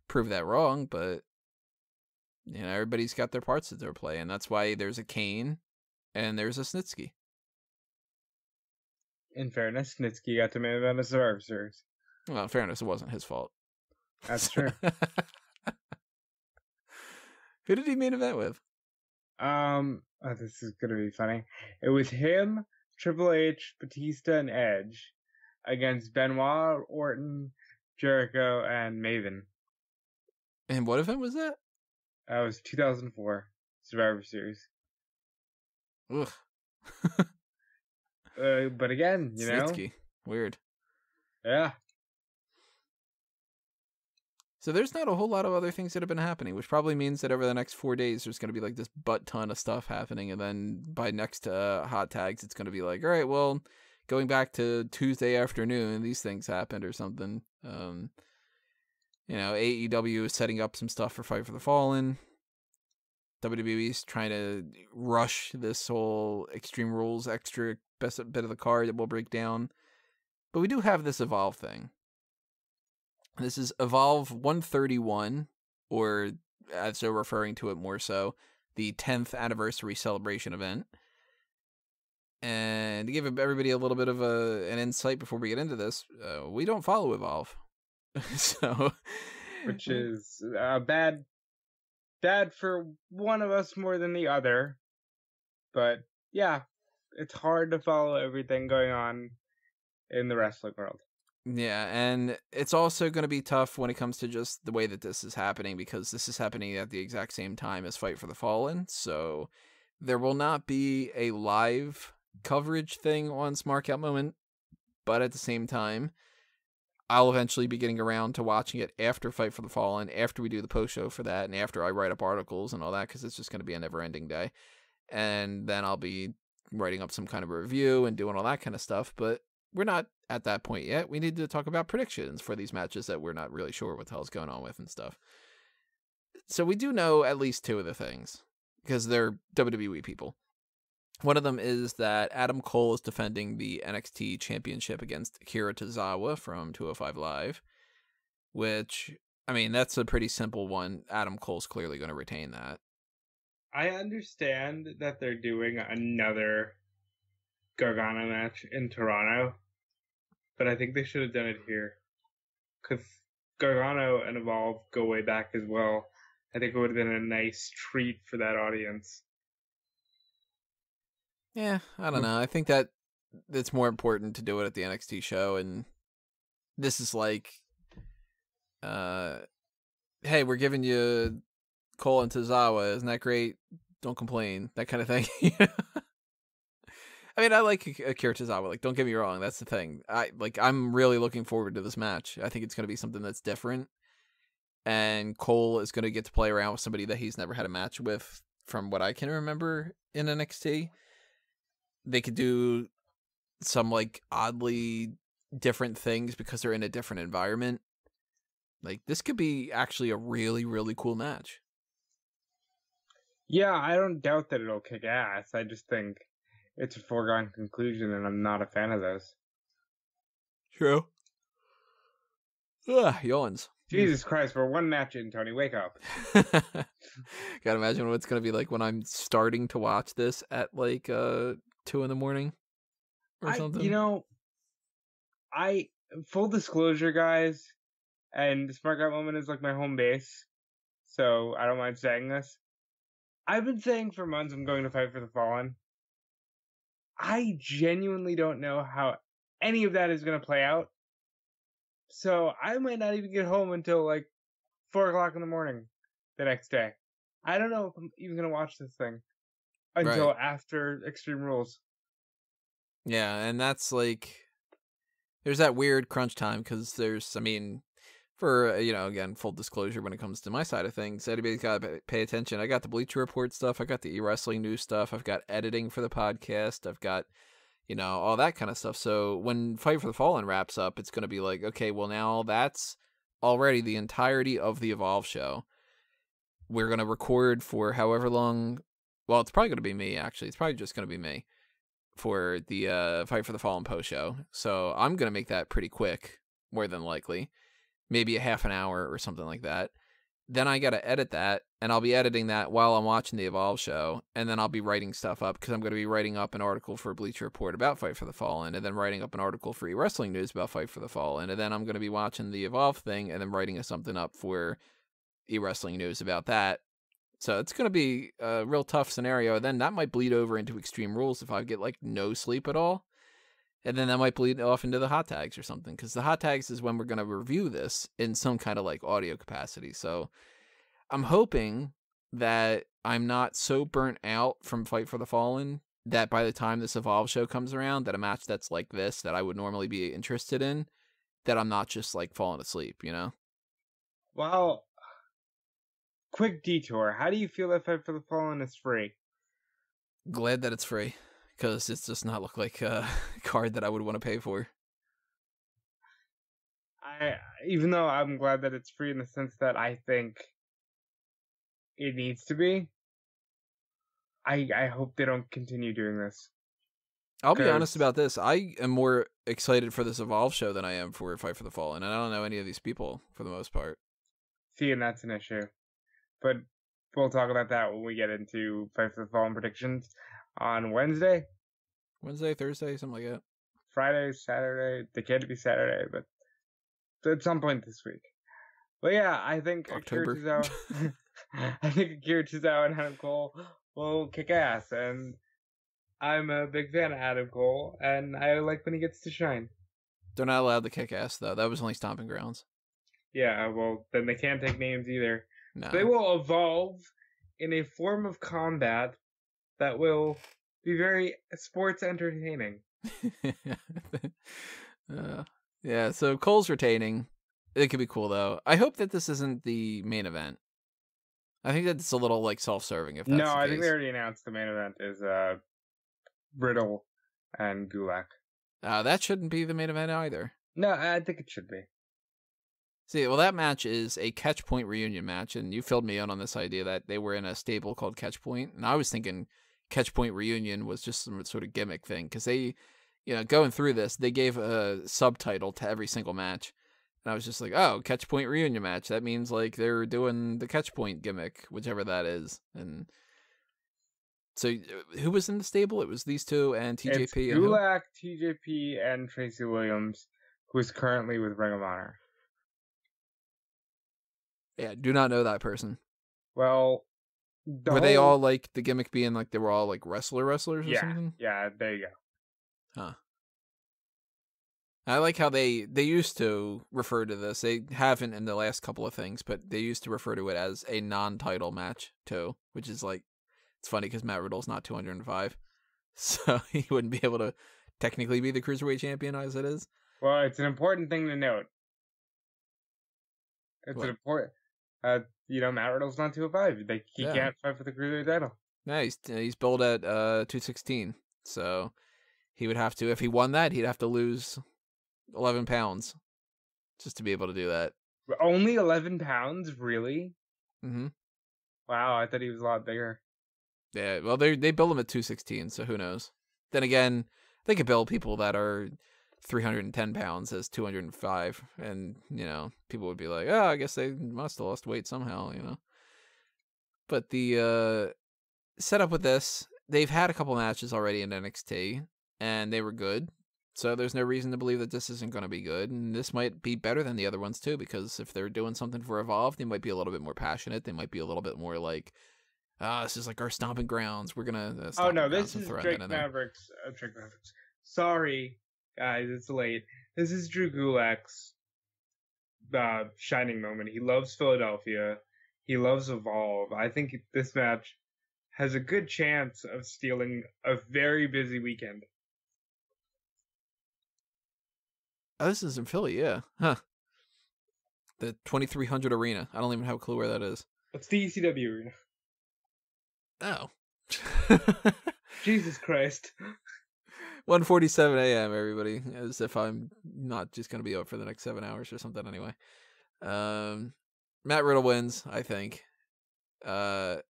Speaker 1: prove that wrong. But everybody's got their parts that they're playing. That's why there's a Kane and there's a Snitsky.
Speaker 2: In fairness, Snitsky got to main event of Survivor Series.
Speaker 1: Well, in fairness, it wasn't his fault.
Speaker 2: That's true.
Speaker 1: Who did he main event with?
Speaker 2: This is gonna be funny. It was him, Triple H, Batista, and Edge against Benoit, Orton, Jericho, and Maven.
Speaker 1: And what event was that?
Speaker 2: That was 2004 Survivor Series.
Speaker 1: Ugh.
Speaker 2: But again,
Speaker 1: Snitsky. Weird.
Speaker 2: Yeah.
Speaker 1: So there's not a whole lot of other things that have been happening, which probably means that over the next 4 days, there's going to be like this butt ton of stuff happening. And then by next hot tags, it's going to be like, all right, well, going back to Tuesday afternoon, these things happened or something. AEW is setting up some stuff for Fight for the Fallen. WWE's trying to rush this whole Extreme Rules extra best bit of the card that we'll break down. But we do have this Evolve thing. This is Evolve 131, or as they're referring to it more so, the 10th anniversary celebration event. And to give everybody a little bit of an insight before we get into this, we don't follow Evolve.
Speaker 2: Which is bad for one of us more than the other. But yeah, it's hard to follow everything going on in the wrestling world.
Speaker 1: Yeah, and it's also going to be tough when it comes to just the way that this is happening, because this is happening at the exact same time as Fight for the Fallen, so there will not be a live coverage thing on Smark at the moment, but at the same time, I'll eventually be getting around to watching it after Fight for the Fallen, after we do the post-show for that, and after I write up articles and all that, because it's just going to be a never-ending day, and then I'll be writing up some kind of a review and doing all that kind of stuff, but we're not at that point yet. We need to talk about predictions for these matches that we're not really sure what the hell's going on with and stuff. So we do know at least two of the things, because they're WWE people. One of them is that Adam Cole is defending the NXT Championship against Akira Tozawa from 205 Live, which, I mean, that's a pretty simple one. Adam Cole's clearly going to retain that.
Speaker 2: I understand that they're doing another Gargano match in Toronto, but I think they should have done it here. Because Gargano and Evolve go way back as well. I think it would have been a nice treat for that audience.
Speaker 1: Yeah, I don't know. I think that it's more important to do it at the NXT show, and this is like, hey, we're giving you Cole and Tozawa. Isn't that great? Don't complain. That kind of thing. I mean, I like Akira Tozawa. Like, don't get me wrong. That's the thing. I'm really looking forward to this match. I think it's going to be something that's different. And Cole is going to get to play around with somebody that he's never had a match with, from what I can remember in NXT. They could do some, like, oddly different things because they're in a different environment. Like, this could be actually a really, really cool match.
Speaker 2: Yeah, I don't doubt that it'll kick ass. I just think it's a foregone conclusion, and I'm not a fan of those.
Speaker 1: True. Ugh, yawns.
Speaker 2: Jesus Christ, we're one match in, Tony. Wake up.
Speaker 1: Gotta imagine what it's gonna be like when I'm starting to watch this at like 2 in the morning or something.
Speaker 2: I full disclosure, guys, and Smart Guy Moment is like my home base, so I don't mind saying this. I've been saying for months I'm going to Fight for the Fallen. I genuinely don't know how any of that is going to play out. So I might not even get home until like 4 o'clock in the morning the next day. I don't know if I'm even going to watch this thing until
Speaker 1: Right.
Speaker 2: after Extreme Rules.
Speaker 1: Yeah, and that's like there's that weird crunch time because there's, I mean, for again, full disclosure when it comes to my side of things, anybody's got to pay attention. I got the Bleacher Report stuff, I got the e-wrestling news stuff, I've got editing for the podcast, I've got all that kind of stuff. So when Fight for the Fallen wraps up, it's going to be like, okay, well now that's already the entirety of the Evolve show. We're going to record for however long. Well, it's probably going to be me, actually. It's probably just going to be me for the Fight for the Fallen post show. So I'm going to make that pretty quick, more than likely. Maybe a half an hour or something like that. Then I got to edit that, and I'll be editing that while I'm watching the Evolve show, and then I'll be writing stuff up, because I'm going to be writing up an article for Bleacher Report about Fight for the Fallen, and then writing up an article for e-wrestling news about Fight for the Fallen, and then I'm going to be watching the Evolve thing, and then writing something up for e-wrestling news about that. So it's going to be a real tough scenario. Then that might bleed over into Extreme Rules if I get like no sleep at all. And then that might bleed off into the hot tags or something, because the hot tags is when we're going to review this in some kind of like audio capacity. So I'm hoping that I'm not so burnt out from Fight for the Fallen that by the time this Evolve show comes around, that a match that's like this that I would normally be interested in, that I'm not just like falling asleep,
Speaker 2: Well, quick detour. How do you feel that Fight for the Fallen is free?
Speaker 1: Glad that it's free, because it does not look like a card that I would want to pay for.
Speaker 2: Even though I'm glad that it's free in the sense that I think it needs to be, I hope they don't continue doing this.
Speaker 1: I'll be honest about this. I am more excited for this Evolve show than I am for Fight for the Fallen, and I don't know any of these people for the most part.
Speaker 2: See, and that's an issue. But we'll talk about that when we get into Fight for the Fallen predictions on Wednesday,
Speaker 1: Thursday, something like that.
Speaker 2: Friday, Saturday. They can't be Saturday, but at some point this week. But yeah, I think
Speaker 1: October.
Speaker 2: Akira Tozawa, I think Akira Tozawa and Adam Cole will kick ass, and I'm a big fan of Adam Cole, and I like when he gets to shine.
Speaker 1: They're not allowed to kick ass, though. That was only Stomping Grounds.
Speaker 2: Yeah, well, then they can't take names either.
Speaker 1: No.
Speaker 2: They will evolve in a form of combat that will be very sports entertaining.
Speaker 1: Yeah, so Cole's retaining. It could be cool, though. I hope that this isn't the main event. I think that's a little, like, self-serving, if that's the case.
Speaker 2: I think they already announced the main event is Riddle and Gulak.
Speaker 1: That shouldn't be the main event either.
Speaker 2: No, I think it should be.
Speaker 1: See, well, that match is a Catch Point reunion match, and you filled me in on this idea that they were in a stable called Catch Point, and I was thinking Catch Point reunion was just some sort of gimmick thing, because they, going through this, they gave a subtitle to every single match, and I was just like, oh, Catch Point reunion match, that means, like, they're doing the Catch Point gimmick, whichever that is, and so who was in the stable? It was these two and TJP.
Speaker 2: It's Gulak, TJP, and Tracy Williams, who is currently with Ring of Honor.
Speaker 1: Yeah, do not know that person.
Speaker 2: Well,
Speaker 1: were they all like the gimmick being like they were all like wrestlers or something?
Speaker 2: Yeah, there you go.
Speaker 1: Huh. I like how they used to refer to this. They haven't in the last couple of things, but they used to refer to it as a non-title match too, which is like, it's funny because Matt Riddle's not 205, so he wouldn't be able to technically be the Cruiserweight champion as it is.
Speaker 2: Well, it's an important thing to note. It's an important... Matt Riddle's not 205. He can't fight for the Cruiserweight title.
Speaker 1: No, he's billed at 216. So he would have to, if he won that, he'd have to lose 11 pounds just to be able to do that.
Speaker 2: Only 11 pounds? Really?
Speaker 1: Mm-hmm.
Speaker 2: Wow, I thought he was a lot bigger.
Speaker 1: Yeah, well, they build them at 216, so who knows? Then again, they could build people that are 310 pounds as 205, and, people would be like, oh, I guess they must have lost weight somehow, But the setup with this, they've had a couple matches already in NXT, and they were good. So there's no reason to believe that this isn't going to be good, and this might be better than the other ones too, because if they're doing something for Evolve, they might be a little bit more passionate. They might be a little bit more like, this is like our stomping grounds. We're gonna.
Speaker 2: Oh no, this is Drake Mavericks. Sorry, guys, it's late. This is Drew Gulak's shining moment. He loves Philadelphia. He loves Evolve. I think this match has a good chance of stealing a very busy weekend.
Speaker 1: Oh, this is in Philly, yeah. Huh. The 2300 Arena. I don't even have a clue where that is.
Speaker 2: It's the ECW Arena.
Speaker 1: Oh.
Speaker 2: Jesus Christ.
Speaker 1: 1:47 a.m., everybody. As if I'm not just going to be out for the next 7 hours or something anyway. Matt Riddle wins, I think. The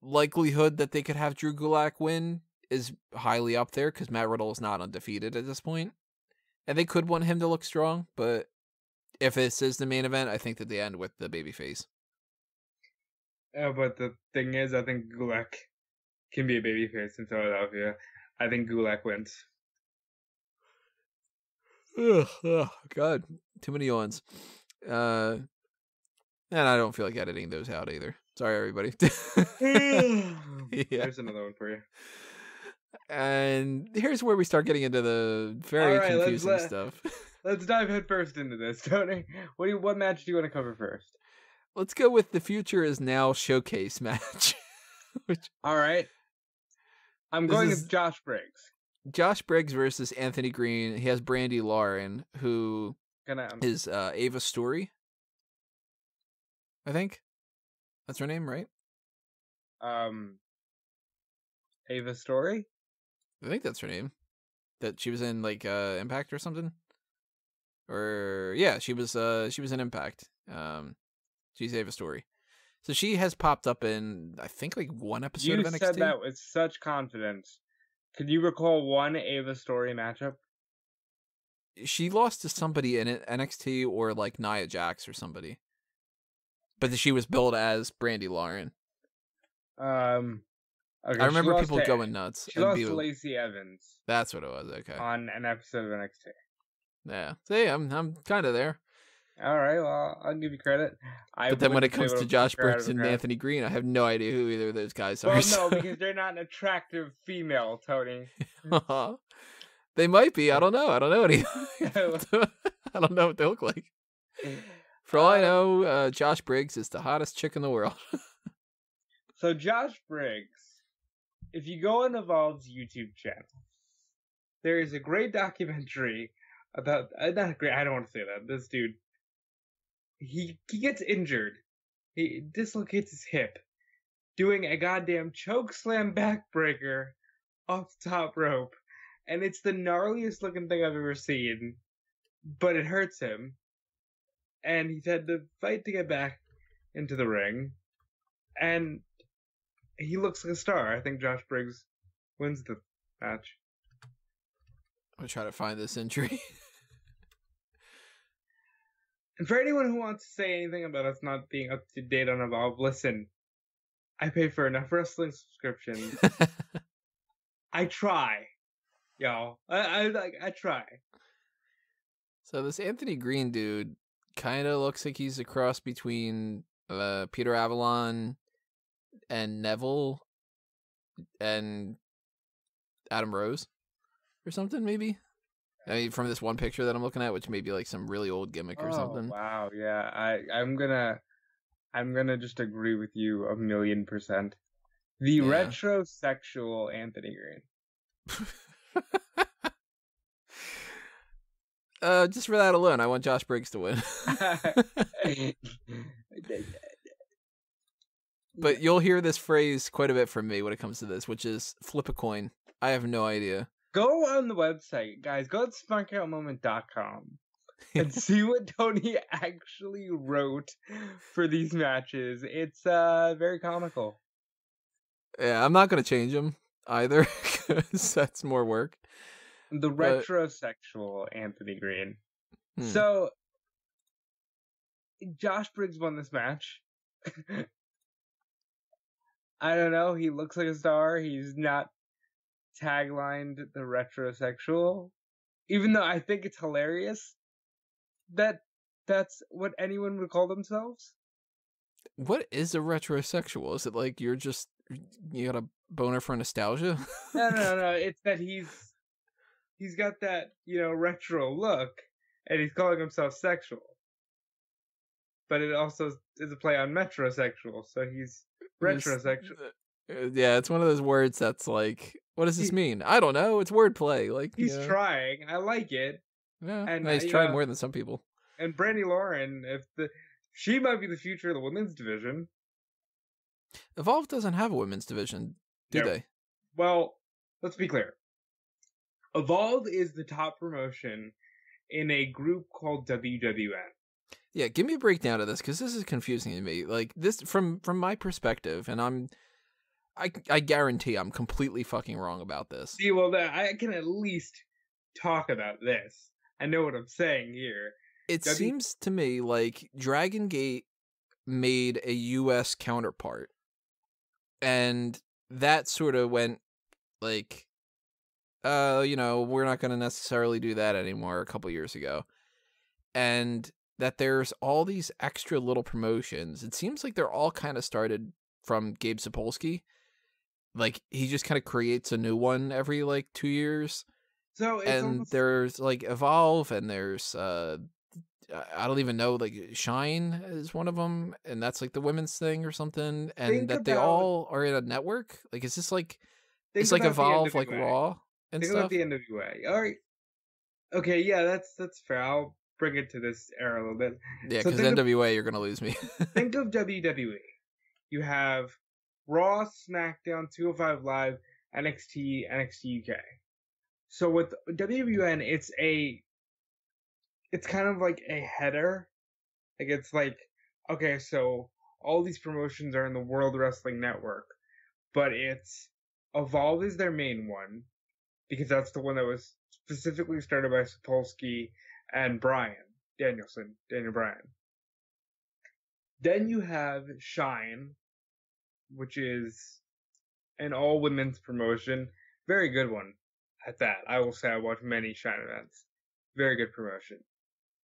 Speaker 1: likelihood that they could have Drew Gulak win is highly up there because Matt Riddle is not undefeated at this point. And they could want him to look strong, but if this is the main event, I think that they end with the babyface.
Speaker 2: But the thing is, I think Gulak can be a babyface in Philadelphia. I think Gulak wins.
Speaker 1: Oh, God. Too many yawns. And I don't feel like editing those out either. Sorry, everybody.
Speaker 2: Yeah. There's another one for you.
Speaker 1: And here's where we start getting into the very confusing stuff.
Speaker 2: Let's dive headfirst into this, Tony. What match do you want to cover first?
Speaker 1: Let's go with the Future Is Now showcase match.
Speaker 2: All right. I'm going with Josh Briggs.
Speaker 1: Josh Briggs versus Anthony Green. He has Brandy Lauren, who is Ava Story. I think that's her name, right?
Speaker 2: Ava Story?
Speaker 1: I think that's her name. That she was in like Impact or something. Or yeah, she was in Impact. She's Ava Story. So she has popped up in I think like one episode of NXT. You said
Speaker 2: that with such confidence. Could you recall one Ava Story matchup?
Speaker 1: She lost to somebody in NXT or like Nia Jax or somebody. But she was billed as Brandy Lauren. Okay, I remember people going nuts.
Speaker 2: She lost to Lacey Evans.
Speaker 1: That's what it was. Okay.
Speaker 2: On an episode of NXT.
Speaker 1: Yeah. See, I'm kind of there.
Speaker 2: All right. Well, I'll give you credit.
Speaker 1: But then when it comes to Josh Briggs and Anthony Green, I have no idea who either of those guys are.
Speaker 2: Well, no, because they're not an attractive female, Tony.
Speaker 1: They might be. I don't know. I don't know anything. I don't know what they look like. For all I know, Josh Briggs is the hottest chick in the world.
Speaker 2: So Josh Briggs, if you go on Evolve's YouTube channel, there is a great documentary about, not great, I don't want to say that, this dude, he gets injured, he dislocates his hip, doing a goddamn choke slam backbreaker off the top rope, and it's the gnarliest looking thing I've ever seen, but it hurts him, and he's had to fight to get back into the ring, and he looks like a star. I think Josh Briggs wins the match.
Speaker 1: I'm going to try to find this injury.
Speaker 2: And for anyone who wants to say anything about us not being up to date on Evolve, listen. I pay for enough wrestling subscriptions. I try. Y'all. I try.
Speaker 1: So this Anthony Green dude kind of looks like he's a cross between Peter Avalon and Neville and Adam Rose or something, maybe. I mean, from this one picture that I'm looking at, which may be like some really old gimmick or something.
Speaker 2: Wow, yeah. I'm gonna just agree with you 1,000,000%. The retrosexual Anthony Green.
Speaker 1: Just for that alone, I want Josh Briggs to win. But you'll hear this phrase quite a bit from me when it comes to this, which is flip a coin. I have no idea.
Speaker 2: Go on the website, guys. Go to smarkoutmoment.com. and see what Tony actually wrote for these matches. It's very comical.
Speaker 1: Yeah, I'm not gonna change them either because that's more work.
Speaker 2: The
Speaker 1: But
Speaker 2: retrosexual Anthony Green.
Speaker 1: hmm.
Speaker 2: So Josh Briggs won this match. I don't know. He looks like a star. He's not taglined the retrosexual, even though I think it's hilarious that that's what anyone would call themselves.
Speaker 1: What is a retrosexual? Is it like you got a boner for nostalgia?
Speaker 2: No. It's that he's got that, retro look, and he's calling himself sexual. But it also is a play on metrosexual, so he's retrosexual.
Speaker 1: Yeah, it's one of those words that's like, what does this mean? I don't know. It's wordplay. Like
Speaker 2: He's trying. I like it.
Speaker 1: Yeah,
Speaker 2: and
Speaker 1: he's trying more than some people.
Speaker 2: And Brandy Lauren, she might be the future of the women's division.
Speaker 1: Evolve doesn't have a women's division, do they?
Speaker 2: Well, let's be clear. Evolve is the top promotion in a group called WWN.
Speaker 1: Yeah, give me a breakdown of this because this is confusing to me. Like this, from my perspective, and I guarantee I'm completely fucking wrong about this.
Speaker 2: See, well, I can at least talk about this. I know what I'm saying here.
Speaker 1: It seems to me like Dragon Gate made a U.S. counterpart, and that sort of went like, we're not going to necessarily do that anymore a couple years ago. And that there's all these extra little promotions. It seems like they're all kind of started from Gabe Sapolsky. Like, he just kind of creates a new one every, 2 years.
Speaker 2: So
Speaker 1: there's, Evolve, and there's, I don't even know, Shine is one of them, and that's, the women's thing or something, and that they all are in a network? Is this, it's Evolve, Raw and
Speaker 2: think
Speaker 1: stuff?
Speaker 2: Think about the NWA. All right. Okay, yeah, that's fair. I'll bring it to this era a little bit.
Speaker 1: Yeah, because NWA, you're going to lose me.
Speaker 2: Think of WWE. You have Raw, SmackDown, 205 Live, NXT, NXT UK. So with WWN, it's kind of like a header. It's okay, so all these promotions are in the World Wrestling Network, but it's Evolve is their main one, because that's the one that was specifically started by Sapolsky and Daniel Bryan. Then you have Shine, which is an all-women's promotion. Very good one at that. I will say I watched many Shine events. Very good promotion.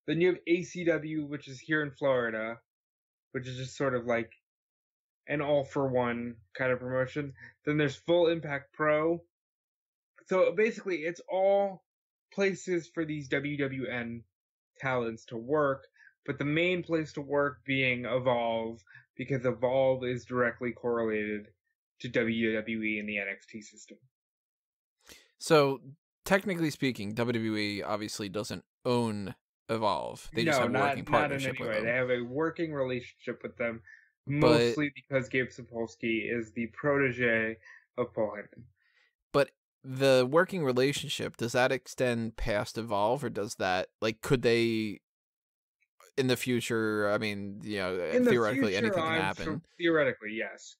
Speaker 2: Then you have ACW, which is here in Florida, which is just sort of like an all-for-one kind of promotion. Then there's Full Impact Pro. So basically, it's all places for these WWN talents to work, but the main place to work being Evolve, because Evolve is directly correlated to WWE and the NXT system.
Speaker 1: So, technically speaking, WWE obviously doesn't own Evolve. They just have a working partnership with them.
Speaker 2: They have a working relationship with them, mostly because Gabe Sapolsky is the protege of Paul Heyman.
Speaker 1: But the working relationship, does that extend past Evolve, or does that, could they, in the future, I mean, theoretically anything can happen.
Speaker 2: Theoretically, yes.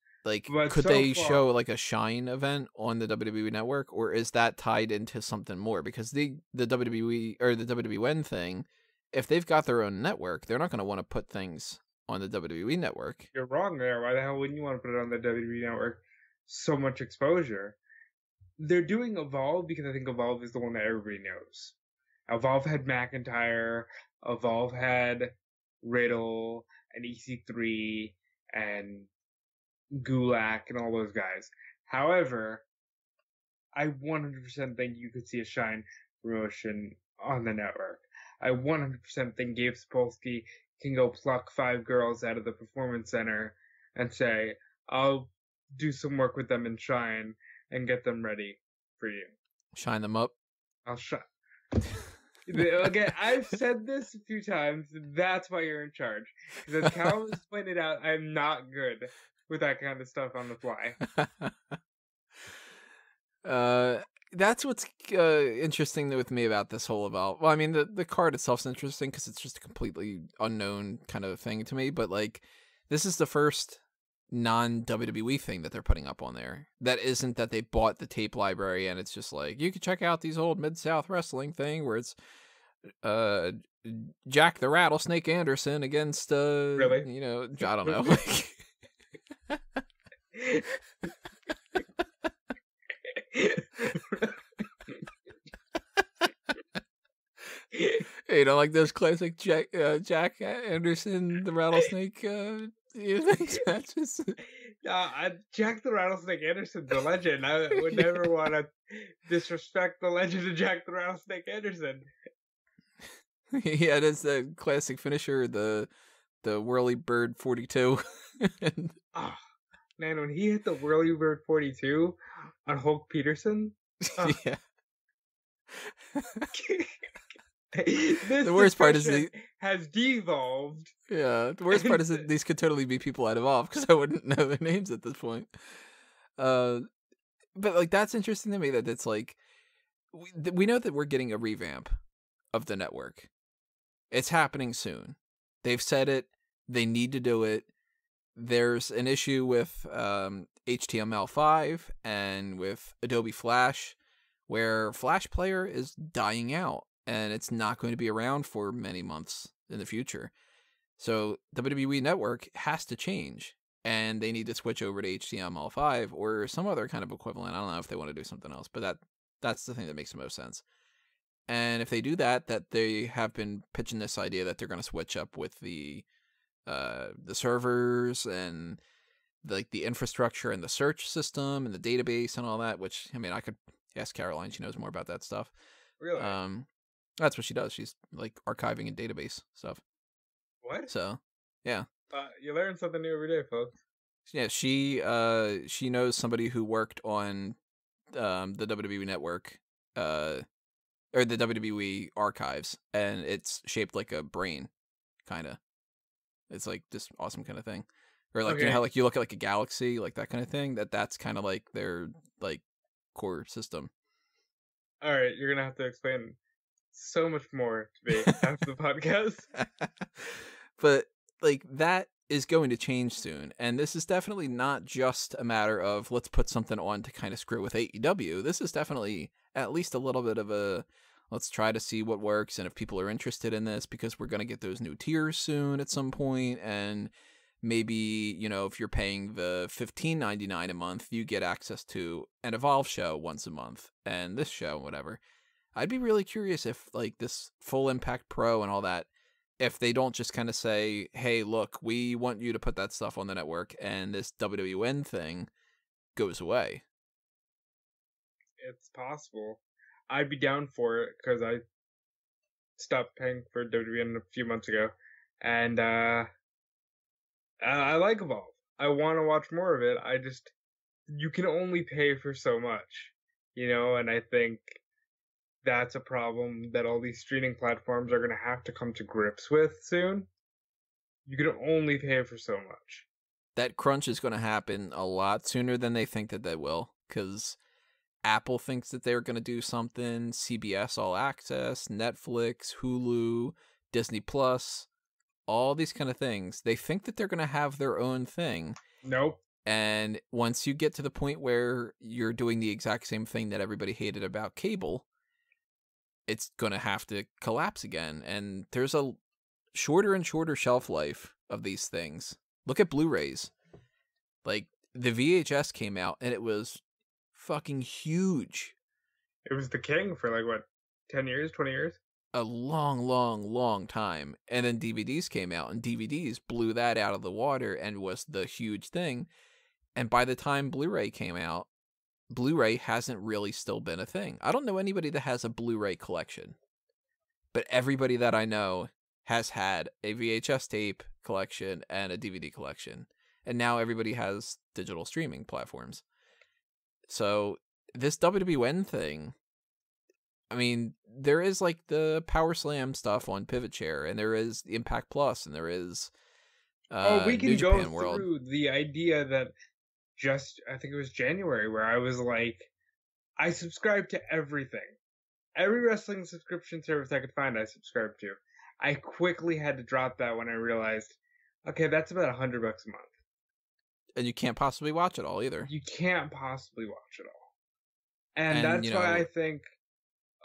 Speaker 1: Could they show, a Shine event on the WWE Network, or is that tied into something more? Because the WWE, or the WWN thing, if they've got their own network, they're not going to want to put things on the WWE Network.
Speaker 2: You're wrong there. Why the hell wouldn't you want to put it on the WWE Network? So much exposure. They're doing Evolve because I think Evolve is the one that everybody knows. Evolve had McIntyre, Evolve had Riddle, and EC3, and Gulak, and all those guys. However, I 100% think you could see a Shine promotion on the network. I 100% think Gabe Sapolsky can go pluck 5 girls out of the Performance Center and say, I'll do some work with them in Shine and get them ready for you.
Speaker 1: Shine them up?
Speaker 2: I'll shine. Again, I've said this a few times. That's why you're in charge. Because as Cal has pointed out, I'm not good with that kind of stuff on the fly.
Speaker 1: that's what's interesting with me about this whole Evolve. Well, I mean, the card itself's interesting because it's just a completely unknown kind of thing to me. But like, this is the first non-WWE thing that they're putting up on there. That isn't that they bought the tape library and it's just like you can check out these old Mid-South wrestling thing where it's Jack the Rattlesnake Anderson against
Speaker 2: Really?
Speaker 1: you know, I don't know. You know, like those classic Jack Anderson, the Rattlesnake matches.
Speaker 2: Jack the Rattlesnake Anderson's a legend. I would never want to disrespect the legend of Jack the Rattlesnake Anderson.
Speaker 1: Yeah, it is the classic finisher, the Whirly Bird 42.
Speaker 2: Oh, man, when he hit the Whirly Bird 42 on Hulk Peterson. Oh.
Speaker 1: Yeah.
Speaker 2: The worst part is has devolved.
Speaker 1: Yeah, the worst part is that these could totally be people I'd Evolve because I wouldn't know their names at this point. But like that's interesting to me that it's like we know that we're getting a revamp of the network. It's happening soon. They've said it. They need to do it. There's an issue with HTML5 and with Adobe Flash where Flash Player is dying out and it's not going to be around for many months in the future. So WWE Network has to change and they need to switch over to HTML5 or some other kind of equivalent. I don't know if they want to do something else, but that's the thing that makes the most sense. And if they do that they have been pitching this idea that they're going to switch up with the servers and like the infrastructure and the search system and the database and all that, which, I mean, I could ask Caroline. She knows more about that stuff.
Speaker 2: Really?
Speaker 1: That's what she does. She's like archiving and database stuff.
Speaker 2: What?
Speaker 1: So, yeah.
Speaker 2: You learn something new every day, folks.
Speaker 1: Yeah, she knows somebody who worked on the WWE Network, or the WWE archives, and it's shaped like a brain, kind of. It's like this awesome kind of thing. Or like, you know how like you look at like a galaxy, like that kind of thing, that's kind of like their like core system.
Speaker 2: All right, you're going to have to explain so much more to me after the podcast.
Speaker 1: But like that is going to change soon. And this is definitely not just a matter of let's put something on to kind of screw with AEW. This is definitely at least a little bit of a let's try to see what works and if people are interested in this, because we're going to get those new tiers soon at some point. And maybe, you know, if you're paying the $15.99 a month, you get access to an Evolve show once a month and this show, whatever. I'd be really curious if like this Full Impact Pro and all that, if they don't just kind of say, hey, look, we want you to put that stuff on the network and this WWN thing goes away.
Speaker 2: It's possible. I'd be down for it because I stopped paying for WWN a few months ago. And I like Evolve. I want to watch more of it. You can only pay for so much, you know, and I think that's a problem that all these streaming platforms are going to have to come to grips with soon. You can only pay for so much.
Speaker 1: That crunch is going to happen a lot sooner than they think that they will, because Apple thinks that they're going to do something, CBS All Access, Netflix, Hulu, Disney Plus, all these kind of things. They think that they're going to have their own thing.
Speaker 2: Nope.
Speaker 1: And once you get to the point where you're doing the exact same thing that everybody hated about cable, it's going to have to collapse again. And there's a shorter and shorter shelf life of these things. Look at Blu-rays. Like, the VHS came out, and it was fucking huge.
Speaker 2: It was the king for, like, what, 10 years, 20 years?
Speaker 1: A long, long, long time. And then DVDs came out, and DVDs blew that out of the water and was the huge thing. And by the time Blu-ray came out, Blu-ray hasn't really still been a thing. I don't know anybody that has a Blu-ray collection, but everybody that I know has had a VHS tape collection and a DVD collection, and now everybody has digital streaming platforms. So this WWN thing, I mean, there is like the Power Slam stuff on Pivot Chair, and there is Impact Plus, and there is
Speaker 2: we can
Speaker 1: New
Speaker 2: go
Speaker 1: Japan World.
Speaker 2: Through the idea that I think it was January, where I was like, I subscribe to everything. Every wrestling subscription service I could find, I subscribed to. I quickly had to drop that when I realized, okay, that's about $100 a month.
Speaker 1: And you can't possibly watch it all either.
Speaker 2: You can't possibly watch it all. And
Speaker 1: And,
Speaker 2: that's why I think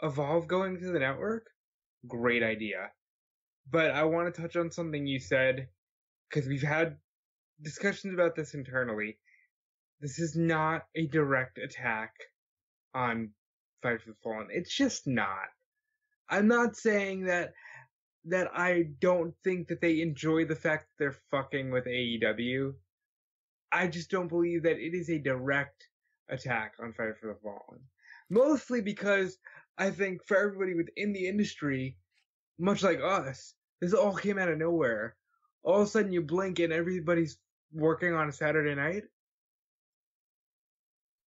Speaker 2: Evolve going to the network, great idea. But I want to touch on something you said, because we've had discussions about this internally. This is not a direct attack on Fight for the Fallen. It's just not. I'm not saying that I don't think that they enjoy the fact that they're fucking with AEW. I just don't believe that it is a direct attack on Fight for the Fallen. Mostly because I think for everybody within the industry, much like us, this all came out of nowhere. All of a sudden you blink and everybody's working on a Saturday night.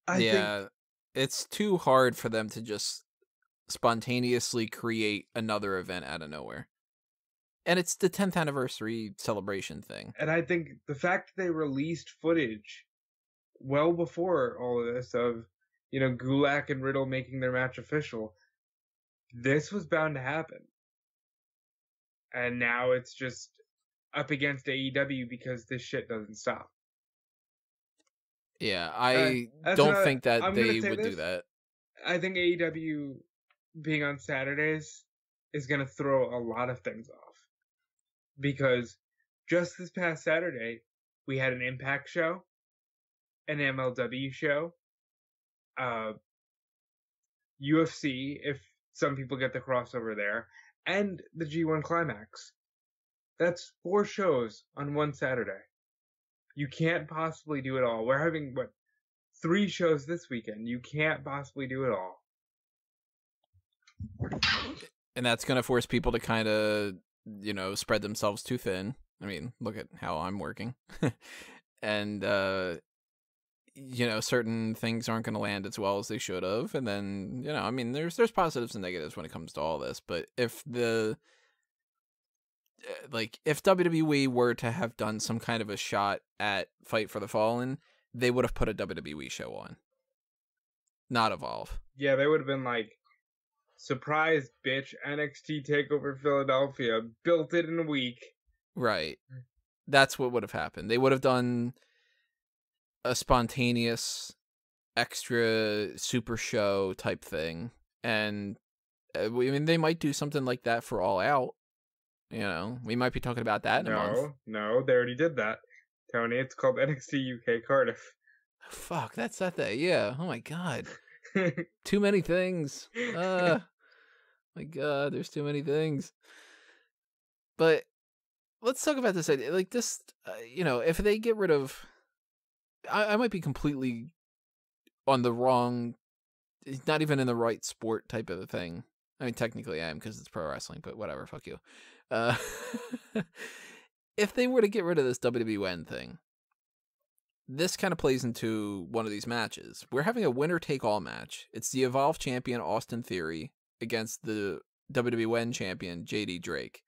Speaker 2: I think
Speaker 1: it's too hard for them to just spontaneously create another event out of nowhere. And it's the 10th anniversary celebration thing.
Speaker 2: And I think the fact that they released footage well before all of this of, Gulak and Riddle making their match official, this was bound to happen. And now it's just up against AEW because this shit doesn't stop.
Speaker 1: Yeah, I don't think that they would do that.
Speaker 2: I think AEW being on Saturdays is going to throw a lot of things off. Because just this past Saturday, we had an Impact show, an MLW show, UFC, if some people get the crossover there, and the G1 Climax. That's 4 shows on one Saturday. You can't possibly do it all. We're having, 3 shows this weekend. You can't possibly do it all.
Speaker 1: And that's going to force people to kind of, spread themselves too thin. I mean, look at how I'm working. And, certain things aren't going to land as well as they should have. And then, there's positives and negatives when it comes to all this. But if if WWE were to have done some kind of a shot at Fight for the Fallen, they would have put a WWE show on, not Evolve.
Speaker 2: Yeah, they would have been like, surprise, bitch, NXT TakeOver Philadelphia, built it in a week.
Speaker 1: Right. That's what would have happened. They would have done a spontaneous extra super show type thing. And, they might do something like that for All Out. We might be talking about that in a month.
Speaker 2: No, they already did that, Tony. It's called NXT UK Cardiff.
Speaker 1: Fuck, that's that day. Yeah. Oh my god. Too many things. My god, there's too many things. But let's talk about this idea. Like this, if they get rid of, I might be completely on the wrong, not even in the right sport type of a thing. I mean, technically I am because it's pro wrestling, but whatever, fuck you. If they were to get rid of this WWN thing, this kind of plays into one of these matches. We're having a winner-take-all match. It's the Evolve champion, Austin Theory, against the WWN champion, JD Drake.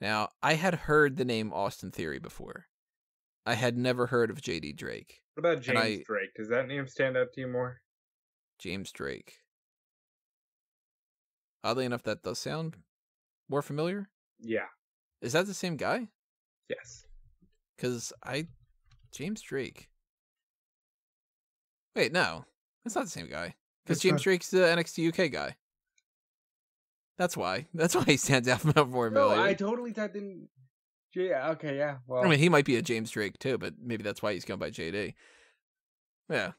Speaker 1: Now, I had heard the name Austin Theory before. I had never heard of JD Drake.
Speaker 2: What about James Drake? Does that name stand out to you more?
Speaker 1: James Drake. Oddly enough, that does sound more familiar.
Speaker 2: Yeah.
Speaker 1: Is that the same guy?
Speaker 2: Yes.
Speaker 1: Because James Drake. Wait, no. That's not the same guy. Because James Drake's the NXT UK guy. That's why. That's why he stands out more familiar.
Speaker 2: No, I totally typed in okay, yeah. Well,
Speaker 1: I mean, he might be a James Drake too, but maybe that's why he's going by JD. Yeah.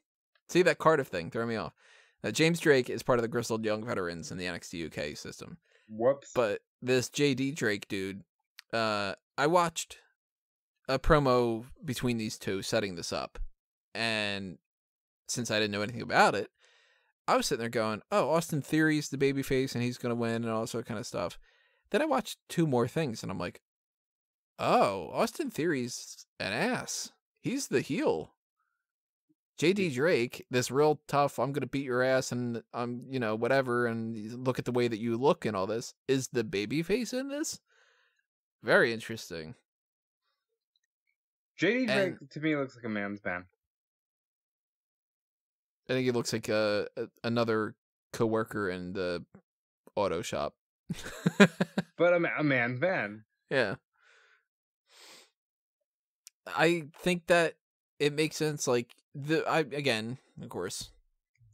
Speaker 1: See, that Cardiff thing threw me off. James Drake is part of the Grizzled Young Veterans in the NXT UK system.
Speaker 2: Whoops.
Speaker 1: But this JD Drake dude, I watched a promo between these two setting this up. And since I didn't know anything about it, I was sitting there going, oh, Austin Theory's the babyface and he's going to win and all that kind of stuff. Then I watched 2 more things and I'm like, oh, Austin Theory's an ass. He's the heel. JD Drake, this real tough, I'm going to beat your ass and I'm, whatever, and look at the way that you look and all this, is the babyface in this? Very interesting.
Speaker 2: JD Drake, to me, looks like a man's man.
Speaker 1: I think he looks like another coworker in the auto shop.
Speaker 2: But a man's man.
Speaker 1: Yeah. I think that it makes sense. Like again, of course,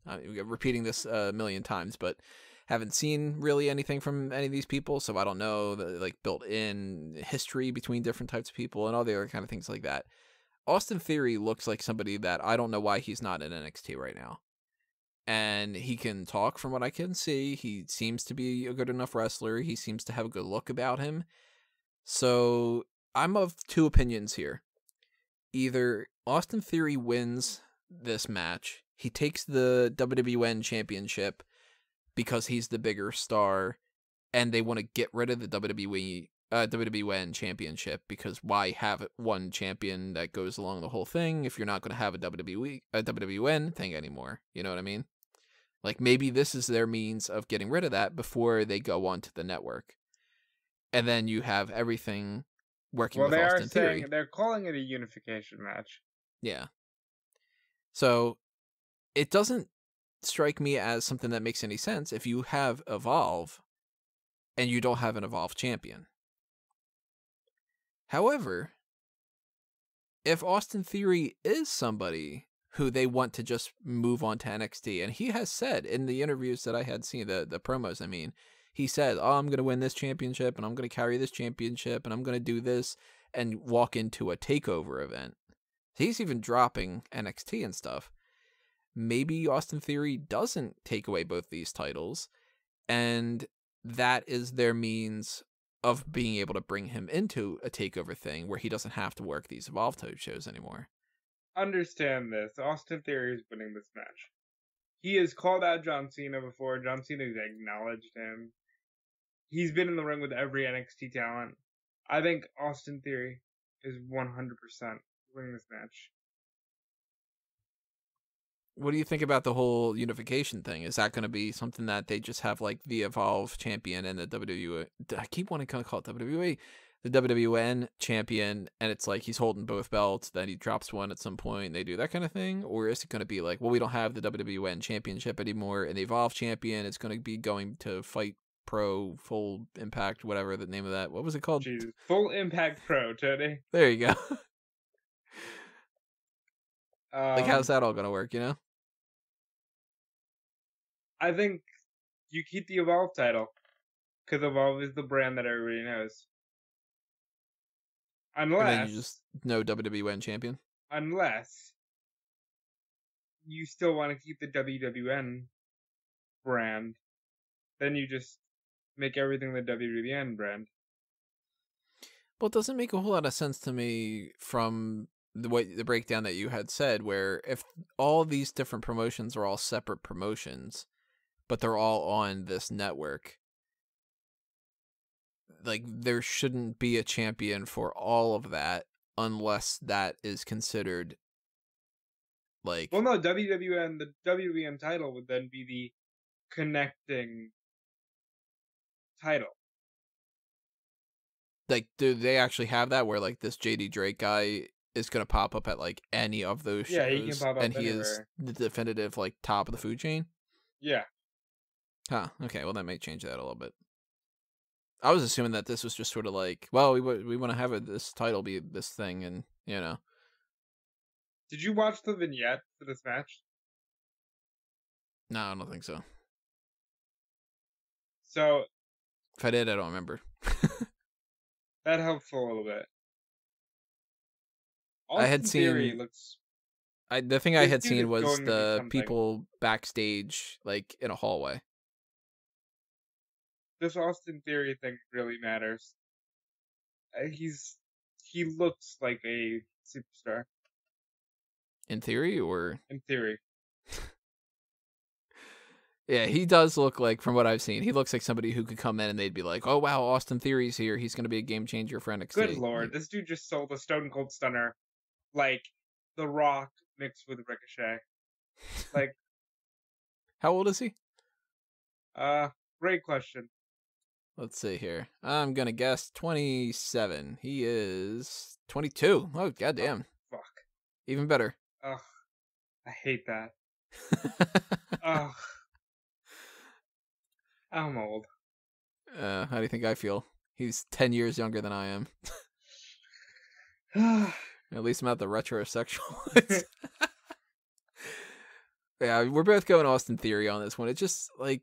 Speaker 1: I'm repeating this a million times, but haven't seen really anything from any of these people, so I don't know the like built-in history between different types of people and all the other kind of things like that. Austin Theory looks like somebody that I don't know why he's not in NXT right now. And he can talk from what I can see. He seems to be a good enough wrestler. He seems to have a good look about him. So I'm of two opinions here. Either Austin Theory wins this match, he takes the WWN championship because he's the bigger star, and they want to get rid of the WWN championship because why have one champion that goes along the whole thing if you're not going to have a WWN thing anymore? You know what I mean? Like, maybe this is their means of getting rid of that before they go on to the network. And then you have everything working with Austin Theory.
Speaker 2: They're calling it a unification match.
Speaker 1: Yeah. So, it doesn't strike me as something that makes any sense if you have Evolve and you don't have an Evolve champion. However, if Austin Theory is somebody who they want to just move on to NXT, and he has said in the interviews that I had seen, the promos, I mean, he said, oh, I'm going to win this championship, and I'm going to carry this championship, and I'm going to do this, and walk into a takeover event. He's even dropping NXT and stuff. Maybe Austin Theory doesn't take away both these titles, and that is their means of being able to bring him into a takeover thing where he doesn't have to work these Evolve type shows anymore.
Speaker 2: Understand this. Austin Theory is winning this match. He has called out John Cena before. John Cena has acknowledged him. He's been in the ring with every NXT talent. I think Austin Theory is 100% winning this match.
Speaker 1: What do you think about the whole unification thing? Is that going to be something that they just have like the Evolve champion and the WWE? I keep wanting to call it WWE. The WWN champion, and it's like he's holding both belts, then he drops one at some point, and they do that kind of thing? Or is it going to be like, well, we don't have the WWN championship anymore, and the Evolve champion is going to be going to Fight Pro, Full Impact, whatever the name of that. What was it called?
Speaker 2: Jesus. Full Impact Pro, Tony.
Speaker 1: There you go. Like, how's that all going to work, you know?
Speaker 2: I think you keep the Evolve title, because Evolve is the brand that everybody knows. Unless,
Speaker 1: and then you just no WWN champion.
Speaker 2: Unless you still want to keep the WWN brand, then you just make everything the WWN brand.
Speaker 1: Well, it doesn't make a whole lot of sense to me from the breakdown that you had said, where if all these different promotions are all separate promotions, but they're all on this network, like, there shouldn't be a champion for all of that unless that is considered, like...
Speaker 2: Well, no, WWN, the WWN title would then be the connecting title.
Speaker 1: Like, do they actually have that where, like, this JD Drake guy is going to pop up at, like, any of those shows?
Speaker 2: Yeah, he can pop up
Speaker 1: and
Speaker 2: anywhere.
Speaker 1: He is the definitive, like, top of the food chain?
Speaker 2: Yeah.
Speaker 1: Huh, okay, well, that may change that a little bit. I was assuming that this was just sort of like, well, we want to have this title be this thing, and, you know.
Speaker 2: Did you watch the vignette for this match?
Speaker 1: No, I don't think so.
Speaker 2: So...
Speaker 1: if I did, I don't remember.
Speaker 2: That helps a little bit.
Speaker 1: I had seen... the thing I had seen was the people backstage, like, in a hallway.
Speaker 2: This Austin Theory thing really matters. He looks like a superstar.
Speaker 1: In theory, or?
Speaker 2: In theory.
Speaker 1: Yeah, he does look like, from what I've seen, he looks like somebody who could come in and they'd be like, oh wow, Austin Theory's here. He's going to be a game changer for NXT.
Speaker 2: Good lord, this dude just sold a Stone Cold Stunner like The Rock mixed with Ricochet. Like,
Speaker 1: how old is he?
Speaker 2: Great question.
Speaker 1: Let's see here. I'm going to guess 27. He is 22. Oh, goddamn.
Speaker 2: Oh, fuck.
Speaker 1: Even better.
Speaker 2: Ugh. I hate that. Ugh, I'm old.
Speaker 1: How do you think I feel? He's 10 years younger than I am. At least I'm not the retrosexual. Yeah, we're both going Austin Theory on this one. It's just like,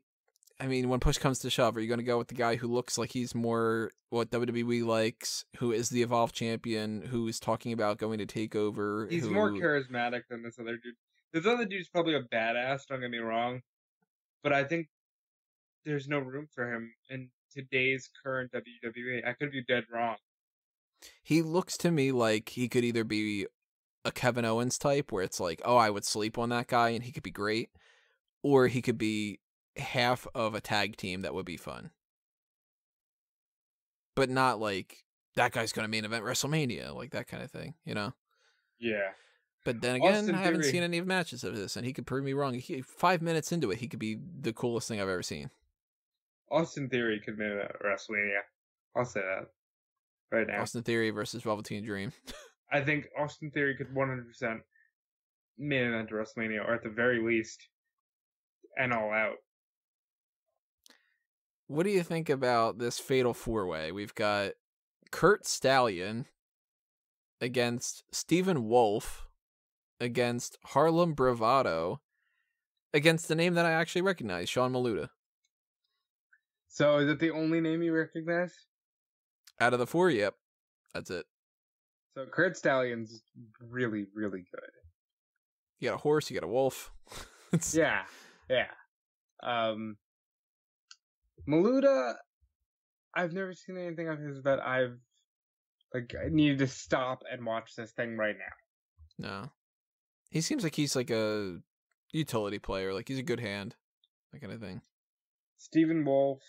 Speaker 1: I mean, when push comes to shove, are you going to go with the guy who looks like he's more what WWE likes, who is the Evolve champion, who is talking about going to take over?
Speaker 2: He's more charismatic than this other dude. This other dude's probably a badass, don't get me wrong. But I think there's no room for him in today's current WWE. I could be dead wrong.
Speaker 1: He looks to me like he could either be a Kevin Owens type, where it's like, oh, I would sleep on that guy and he could be great, or he could be half of a tag team that would be fun. But not like, that guy's going to main event WrestleMania, like that kind of thing, you know?
Speaker 2: Yeah.
Speaker 1: But then again,
Speaker 2: Austin
Speaker 1: I haven't
Speaker 2: Theory.
Speaker 1: seen any of matches of this, and he could prove me wrong. 5 minutes into it, he could be the coolest thing I've ever seen.
Speaker 2: Austin Theory could main event WrestleMania. I'll say that right now.
Speaker 1: Austin Theory versus Velveteen Dream.
Speaker 2: I think Austin Theory could 100% main event WrestleMania, or at the very least, and All Out.
Speaker 1: What do you think about this fatal four-way? We've got Kurt Stallion against Stephen Wolf against Harlem Bravado against the name that I actually recognize, Sean Maluda.
Speaker 2: So is it the only name you recognize?
Speaker 1: Out of the four, yep. That's it.
Speaker 2: So Kurt Stallion's really, really good.
Speaker 1: You got a horse, you got a wolf.
Speaker 2: Yeah. Maluda, I've never seen anything of his that I needed to stop and watch this thing right now.
Speaker 1: No. He seems like he's like a utility player. Like he's a good hand. That kind of thing.
Speaker 2: Stephen Wolf,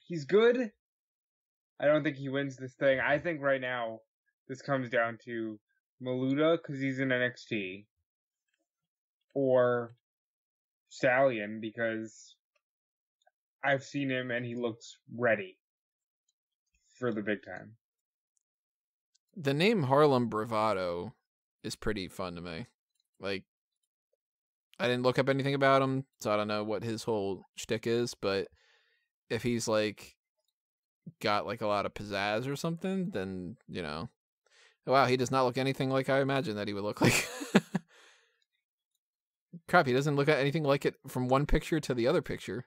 Speaker 2: he's good. I don't think he wins this thing. I think right now this comes down to Maluda because he's in NXT, or Stallion because I've seen him and he looks ready for the big time.
Speaker 1: The name Harlem Bravado is pretty fun to me. Like, I didn't look up anything about him, so I don't know what his whole shtick is, but if he's like got like a lot of pizzazz or something, then, you know, wow, he does not look anything like I imagined that he would look like. Crap, he doesn't look at anything like it from one picture to the other picture.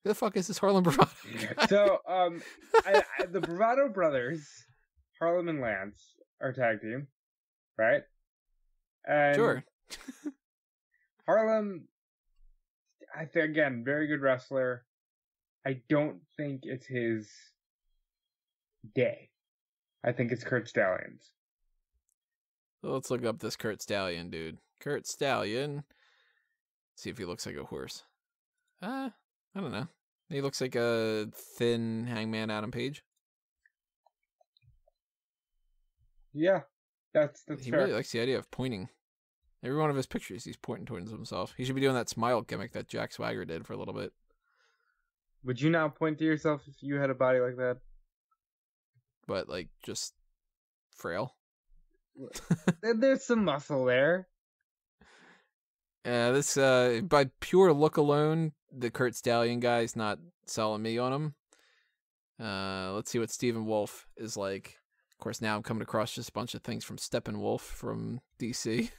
Speaker 1: Who the fuck is this Harlem Bravado guy?
Speaker 2: So, the Bravado brothers, Harlem and Lance, are tag team, right? And
Speaker 1: Sure.
Speaker 2: Harlem, I think, again, very good wrestler. I don't think it's his day. I think it's Kurt Stallion's.
Speaker 1: So let's look up this Kurt Stallion, dude. Kurt Stallion. See if he looks like a horse. I don't know. He looks like a thin Hangman Adam Page.
Speaker 2: Yeah, that's
Speaker 1: He
Speaker 2: fair.
Speaker 1: really likes the idea of pointing. Every one of his pictures, he's pointing towards himself. He should be doing that smile gimmick that Jack Swagger did for a little bit.
Speaker 2: Would you not point to yourself if you had a body like that?
Speaker 1: But, like, just frail.
Speaker 2: There's some muscle there.
Speaker 1: Yeah, this, by pure look alone, the Kurt Stallion guy's not selling me on him. Let's see what Stephen Wolf is like. Of course, now I'm coming across just a bunch of things from Steppenwolf from DC.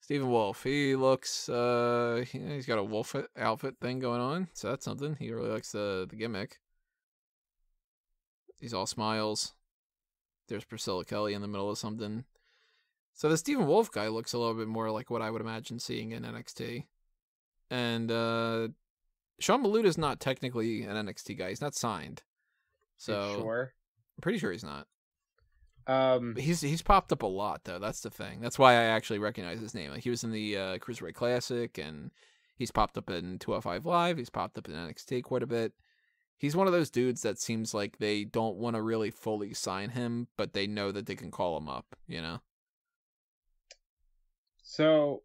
Speaker 1: Stephen Wolf, he looks, he's got a wolf outfit thing going on, so that's something. He really likes the gimmick. He's all smiles. There's Priscilla Kelly in the middle of something. So the Stephen Wolf guy looks a little bit more like what I would imagine seeing in NXT. And Sean Maluda's not technically an NXT guy. He's not signed. So
Speaker 2: Sure.
Speaker 1: I'm pretty sure he's not.
Speaker 2: Um,
Speaker 1: He's popped up a lot though. That's the thing. That's why I actually recognize his name. Like he was in the Cruiserweight Classic, and he's popped up in 205 Live. He's popped up in NXT quite a bit. He's one of those dudes that seems like they don't want to really fully sign him, but they know that they can call him up. You know.
Speaker 2: So,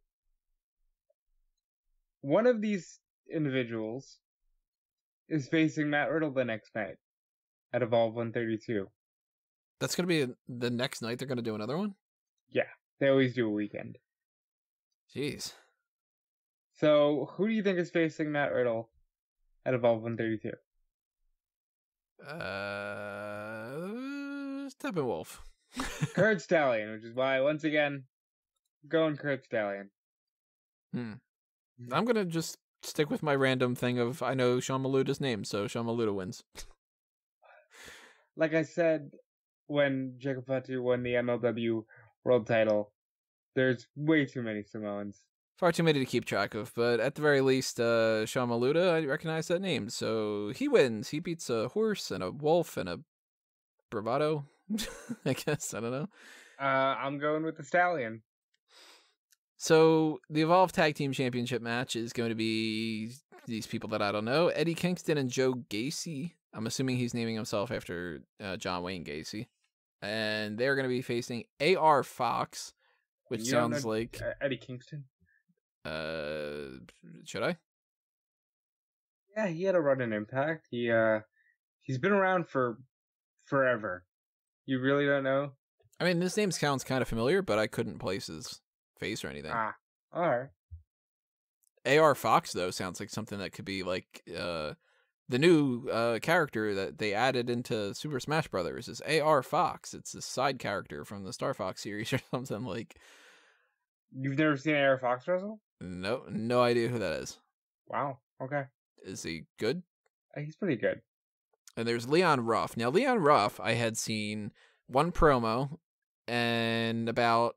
Speaker 2: one of these individuals is facing Matt Riddle the next night at Evolve 132.
Speaker 1: That's gonna be the next night. They're gonna do another one.
Speaker 2: Yeah, They always do a weekend.
Speaker 1: Jeez.
Speaker 2: So, who do you think is facing Matt Riddle at Evolve 132?
Speaker 1: Steppenwolf.
Speaker 2: Kurt Stallion, which is why, once again, going Kurt Stallion.
Speaker 1: I'm gonna just stick with my random thing of I know Sean Maluta's name, so Sean Maluta wins.
Speaker 2: Like I said, when Jacob Fatu won the MLW World Title, there's way too many Samoans.
Speaker 1: Far too many to keep track of, but at the very least, Sean Maluta, I recognize that name, so he wins. He beats a horse and a wolf and a bravado. I guess, I don't know.
Speaker 2: I'm going with the Stallion.
Speaker 1: So the Evolve Tag Team Championship match is going to be these people that I don't know: Eddie Kingston and Joe Gacy. I'm assuming he's naming himself after John Wayne Gacy, and they're going to be facing AR Fox, which sounds like
Speaker 2: Eddie Kingston.
Speaker 1: Should I?
Speaker 2: Yeah, he had a run in Impact. He's been around for forever. You really don't know?
Speaker 1: I mean, this name sounds kind of familiar, but I couldn't place his face or anything.
Speaker 2: Alright.
Speaker 1: AR Fox, though, sounds like something that could be like the new character that they added into Super Smash Brothers is AR Fox. It's a side character from the Star Fox series or something like.
Speaker 2: You've never seen AR Fox wrestle?
Speaker 1: No idea who that is.
Speaker 2: Wow. Okay.
Speaker 1: Is he good?
Speaker 2: He's pretty good.
Speaker 1: And there's Leon Ruff. Now, Leon Ruff, I had seen one promo and about,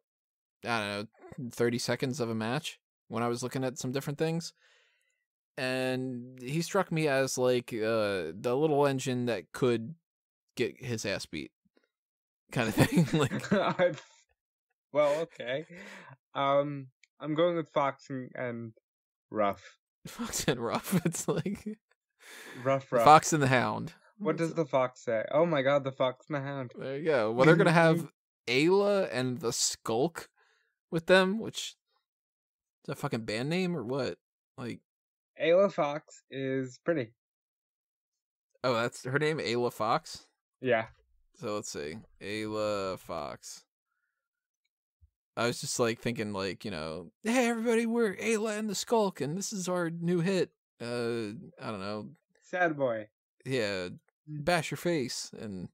Speaker 1: I don't know, 30 seconds of a match when I was looking at some different things. And he struck me as like the little engine that could get his ass beat kind of thing. Like,
Speaker 2: well, okay. I'm going with Fox and Ruff.
Speaker 1: Fox and Ruff. It's like
Speaker 2: Ruff.
Speaker 1: Fox and the Hound.
Speaker 2: What does the fox say? Oh my god, the Fox and the Hound.
Speaker 1: There you go. Well, they're going to have Ayla and the Skulk with them, which is a fucking band name or what? Like,
Speaker 2: Ayla Fox is pretty.
Speaker 1: Oh, that's her name, Ayla Fox?
Speaker 2: Yeah.
Speaker 1: So let's see. Ayla Fox. I was just like thinking like, you know, hey everybody, we're Ayla and the Skulk and this is our new hit. I don't know.
Speaker 2: Sad Boy.
Speaker 1: Yeah. Bash your face. And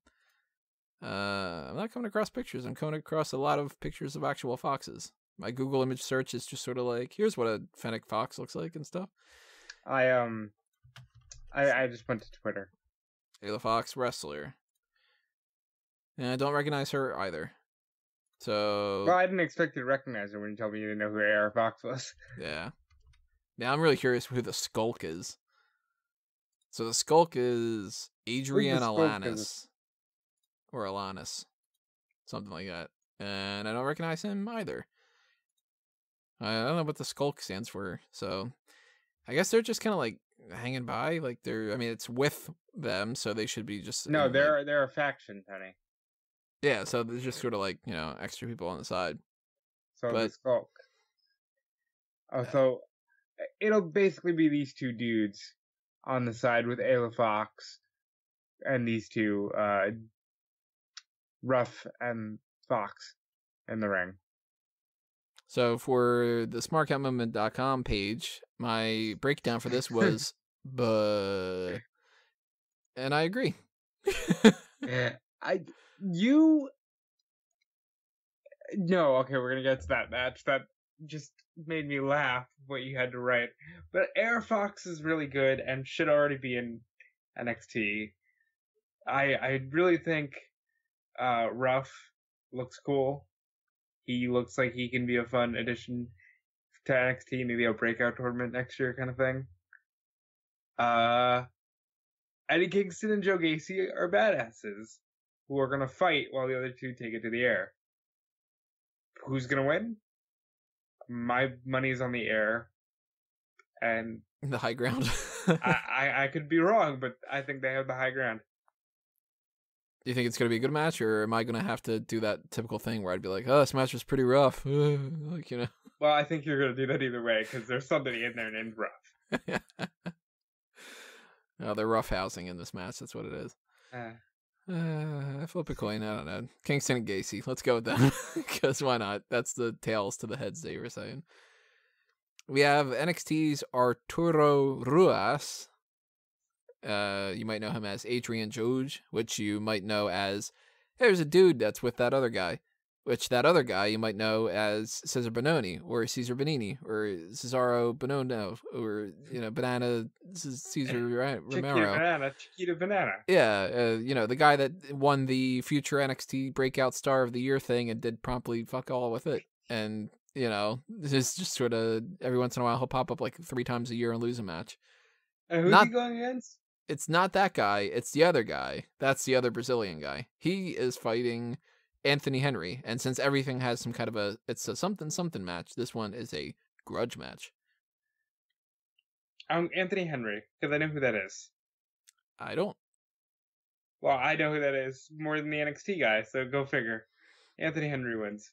Speaker 1: I'm not coming across pictures. I'm coming across a lot of pictures of actual foxes. My Google image search is just sort of like, here's what a fennec fox looks like and stuff.
Speaker 2: I just went to Twitter.
Speaker 1: Ayla Fox, wrestler. And I don't recognize her either. So.
Speaker 2: Well, I didn't expect you to recognize her when you told me you didn't know who AR Fox was.
Speaker 1: Yeah. Now I'm really curious who the Skulk is. So the Skulk is Adrian Alanis. Or Alanis. Something like that. And I don't recognize him either. I don't know what the Skulk stands for. So I guess they're just kind of like hanging by. Like I mean, it's with them, so they should be just.
Speaker 2: No, they're a faction, Penny.
Speaker 1: Yeah, so there's just sort of like, you know, extra people on the side.
Speaker 2: So the Skulk. Oh, so it'll basically be these two dudes on the side with Ayla Fox and these two, Ruff and Fox in the ring.
Speaker 1: So for the smarkoutmovement.com page, my breakdown for this was, and I agree.
Speaker 2: No, okay, we're gonna get to that match. That just made me laugh what you had to write. But AR Fox is really good and should already be in NXT. I really think Ruff looks cool. He looks like he can be a fun addition to NXT, maybe a breakout tournament next year kind of thing. Eddie Kingston and Joe Gacy are badasses who are going to fight while the other two take it to the air. Who's going to win? My money's on the air. And
Speaker 1: the high ground.
Speaker 2: I could be wrong, but I think they have the high ground.
Speaker 1: Do you think it's going to be a good match, or am I going to have to do that typical thing where I'd be like, oh, this match was pretty rough? Like, you know.
Speaker 2: Well, I think you're going to do that either way, because there's somebody in there named Ruff.
Speaker 1: Oh, they're roughhousing in this match. That's what it is. I flip a coin. I don't know. Kingston and Gacy. Let's go with them because why not? That's the tails to the heads that you were saying. We have NXT's Arturo Ruas. You might know him as Adrian Joj, which you might know as, hey, there's a dude that's with that other guy, which that other guy you might know as Cesar Bononi or Cesar Bonini or Cesaro Bonono or, Banana Cesar Romero.
Speaker 2: Chiquita Banana.
Speaker 1: Yeah, the guy that won the future NXT Breakout Star of the Year thing and did promptly fuck all with it. And, this is just sort of every once in a while he'll pop up like 3 times a year and lose a match.
Speaker 2: And who's he going against?
Speaker 1: It's not that guy. It's the other guy. That's the other Brazilian guy. He is fighting Anthony Henry. And since everything has some kind of it's a something match, this one is a grudge match.
Speaker 2: Anthony Henry, because I know who that is.
Speaker 1: I don't.
Speaker 2: Well, I know who that is more than the NXT guy, so go figure. Anthony Henry wins.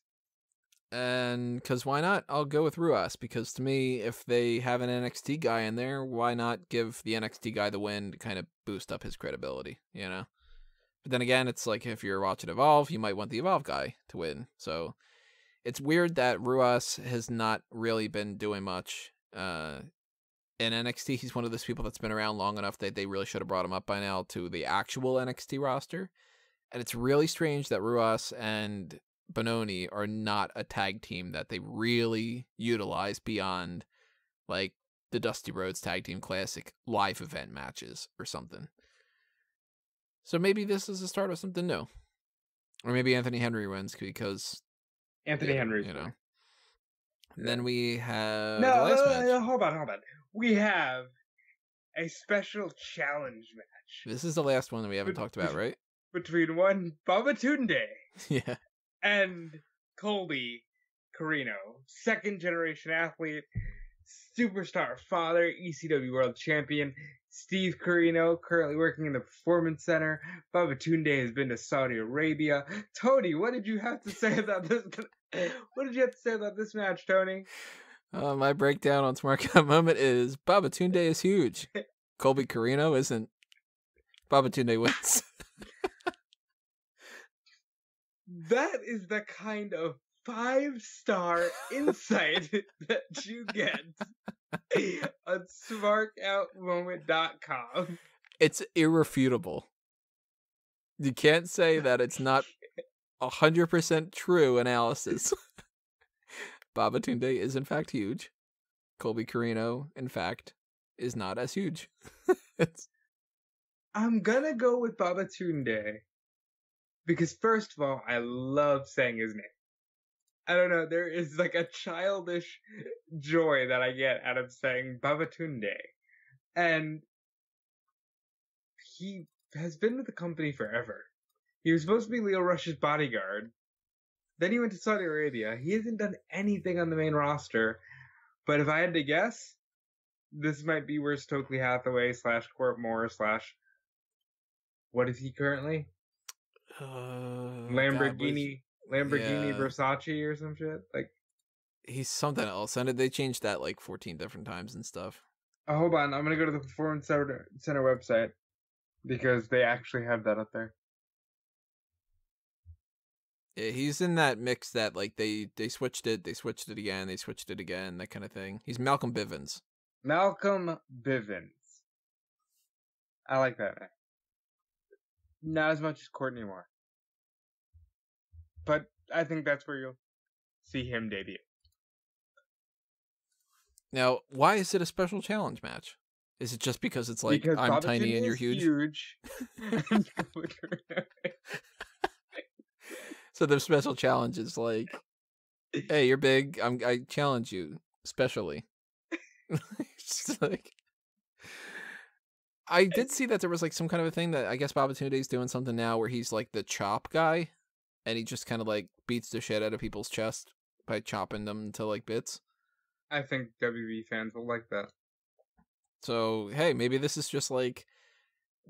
Speaker 1: And because why not? I'll go with Ruas, because to me, if they have an NXT guy in there, why not give the NXT guy the win to kind of boost up his credibility, But then again, it's like if you're watching Evolve, you might want the Evolve guy to win. So it's weird that Ruas has not really been doing much. In NXT, he's one of those people that's been around long enough that they really should have brought him up by now to the actual NXT roster. And it's really strange that Ruas and Bononi are not a tag team that they really utilize beyond like the Dusty Rhodes Tag Team Classic live event matches or something. So maybe this is the start of something new. Or maybe Anthony Henry wins because
Speaker 2: Anthony Henry's
Speaker 1: And then we have
Speaker 2: hold on. We have a special challenge match.
Speaker 1: This is the last one that we haven't talked about, right?
Speaker 2: Between one Babatunde
Speaker 1: Yeah.
Speaker 2: and Colby Carino, second generation athlete, superstar father, ECW world champion. Steve Carino, currently working in the Performance Center. Babatunde has been to Saudi Arabia. Tony, what did you have to say about this? What did you have to say about this match, Tony?
Speaker 1: My breakdown on Smark moment is Babatunde is huge. Colby Carino isn't. Babatunde wins.
Speaker 2: That is the kind of 5-star insight that you get on smarkoutmoment.com.
Speaker 1: It's irrefutable. You can't say that it's not 100% true analysis. Babatunde is in fact huge. Colby Carino, in fact, is not as huge.
Speaker 2: I'm gonna go with Babatunde because first of all, I love saying his name. I don't know, there is like a childish joy that I get out of saying Babatunde. And he has been with the company forever. He was supposed to be Leo Rush's bodyguard. Then he went to Saudi Arabia. He hasn't done anything on the main roster. But if I had to guess, this might be where Stokely Hathaway / Court Moore / what is he currently? Lamborghini Versace or some shit? Like,
Speaker 1: he's something else. And they changed that like 14 different times and stuff.
Speaker 2: Oh, hold on. I'm going to go to the Performance Center website because they actually have that up there.
Speaker 1: Yeah, he's in that mix that like they switched it again, that kind of thing. He's Malcolm Bivens.
Speaker 2: Malcolm Bivens. I like that name. Not as much as Courtney Moore. But I think that's where you'll see him debut.
Speaker 1: Now, why is it a special challenge match? Is it just because it's like, because I'm tiny and you're huge? So the special challenge is like, hey, you're big. I challenge you specially. Just like, I did see that there was like some kind of a thing that I guess Babatunde's doing something now where he's like the chop guy, and he just kind of like beats the shit out of people's chest by chopping them to like bits.
Speaker 2: I think WB fans will like that.
Speaker 1: So hey, maybe this is just like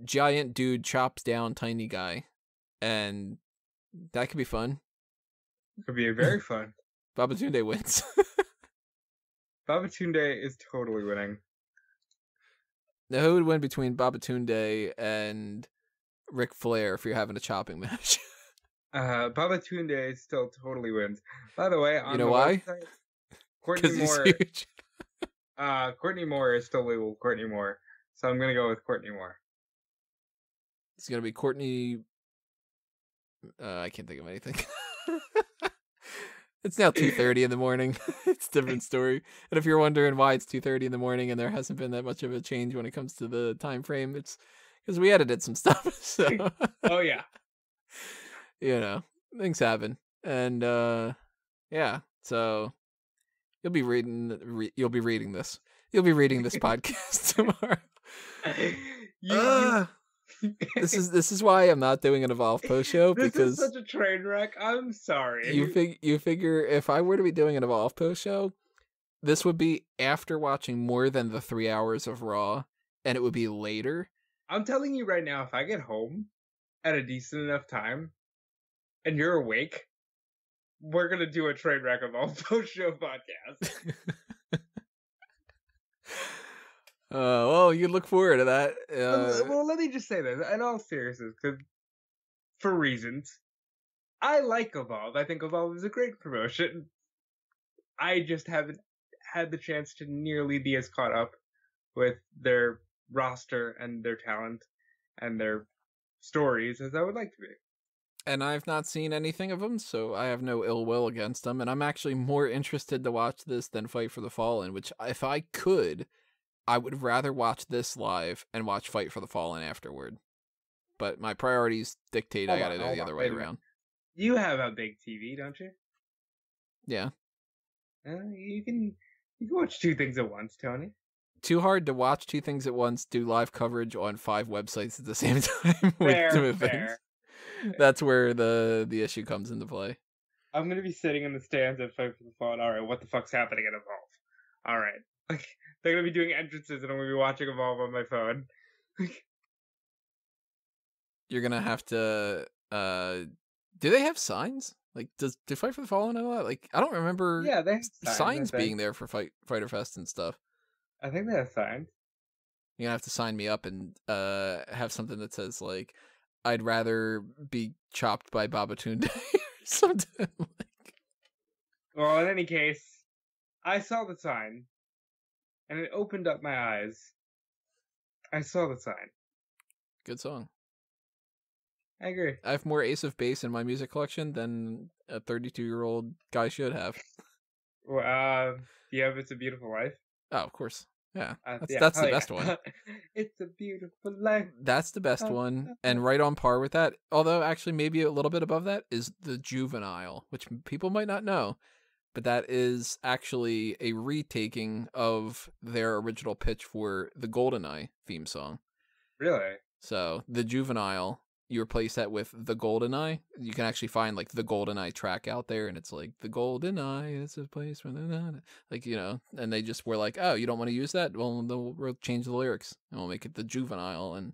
Speaker 1: giant dude chops down tiny guy, and that could be fun.
Speaker 2: Could be very fun.
Speaker 1: Babatunde wins.
Speaker 2: Babatunde is totally winning.
Speaker 1: Now, who would win between Babatunde and Ric Flair if you're having a chopping match.
Speaker 2: Babatunde still totally wins. By the way, on
Speaker 1: You know
Speaker 2: the
Speaker 1: why?
Speaker 2: website, Courtney
Speaker 1: Because he's
Speaker 2: Moore.
Speaker 1: huge.
Speaker 2: Courtney Moore is still legal. Courtney Moore, so I'm gonna go with Courtney Moore.
Speaker 1: It's gonna be Courtney. I can't think of anything. It's now 2:30 in the morning. It's a different story. And if you're wondering why it's 2:30 in the morning and there hasn't been that much of a change when it comes to the time frame, it's because we edited some stuff. So
Speaker 2: Oh yeah.
Speaker 1: Things happen. And yeah, so you'll be reading this. You'll be reading this podcast tomorrow. This is why I'm not doing an Evolve post show, because
Speaker 2: this is such a train wreck. I'm sorry.
Speaker 1: You figure if I were to be doing an Evolve post show, this would be after watching more than the 3 hours of Raw, and it would be later.
Speaker 2: I'm telling you right now, if I get home at a decent enough time and you're awake, we're gonna do a train wreck Evolve post show podcast.
Speaker 1: Well, you look forward to that.
Speaker 2: Well, let me just say this in all seriousness, because for reasons, I like Evolve. I think Evolve is a great promotion. I just haven't had the chance to nearly be as caught up with their roster and their talent and their stories as I would like to be.
Speaker 1: And I've not seen anything of them, so I have no ill will against them. And I'm actually more interested to watch this than Fight for the Fallen, which, if I could, I would rather watch this live and watch Fight for the Fallen afterward. But my priorities dictate I gotta do the other way around.
Speaker 2: You have a big TV, don't you?
Speaker 1: Yeah.
Speaker 2: You can watch two things at once, Tony.
Speaker 1: Too hard to watch two things at once, do live coverage on 5 websites at the same time with two things. That's where the issue comes into play.
Speaker 2: I'm gonna be sitting in the stands at Fight for the Fallen. All right, what the fuck's happening at Evolve? All right, like they're gonna be doing entrances, and I'm gonna be watching Evolve on my phone.
Speaker 1: You're gonna have to. Do they have signs? Like, do Fight for the Fallen know that? Like, I don't remember.
Speaker 2: Yeah, they have
Speaker 1: signs being there for Fighter Fest and stuff.
Speaker 2: I think they have signs.
Speaker 1: You're gonna have to sign me up and have something that says like, I'd rather be chopped by Babatunde or something like.
Speaker 2: Well, in any case, I saw the sign, and it opened up my eyes. I saw the sign.
Speaker 1: Good song.
Speaker 2: I agree.
Speaker 1: I have more Ace of Base in my music collection than a 32-year-old guy should have.
Speaker 2: Well, do you have It's a Beautiful Life?
Speaker 1: Oh, of course. Yeah, that's the best one.
Speaker 2: It's a beautiful life.
Speaker 1: That's the best one, and right on par with that. Although, actually, maybe a little bit above that is the Juvenile, which people might not know, but that is actually a retaking of their original pitch for the GoldenEye theme song.
Speaker 2: Really?
Speaker 1: So the Juvenile, you replace that with the GoldenEye. You can actually find like the GoldenEye track out there, and it's like the GoldenEye is a place for the and they just were like, oh, you don't want to use that? Well, we'll change the lyrics and we'll make it the Juvenile, and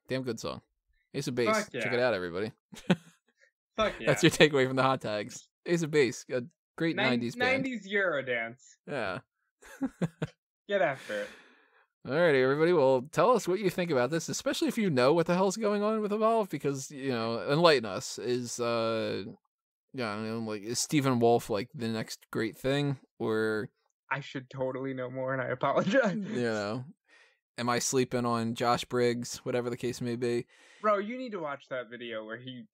Speaker 1: damn good song. Ace of Base, check it out, everybody.
Speaker 2: Fuck yeah.
Speaker 1: That's your takeaway from the hot tags. Ace of Base, a great 90s band.
Speaker 2: 90s Eurodance.
Speaker 1: Yeah.
Speaker 2: Get after it.
Speaker 1: Alrighty, everybody. Well, tell us what you think about this, especially if you know what the hell's going on with Evolve, because enlighten us. Is is Stephen Wolf like the next great thing, or
Speaker 2: I should totally know more, and I apologize.
Speaker 1: Am I sleeping on Josh Briggs? Whatever the case may be.
Speaker 2: Bro, you need to watch that video where he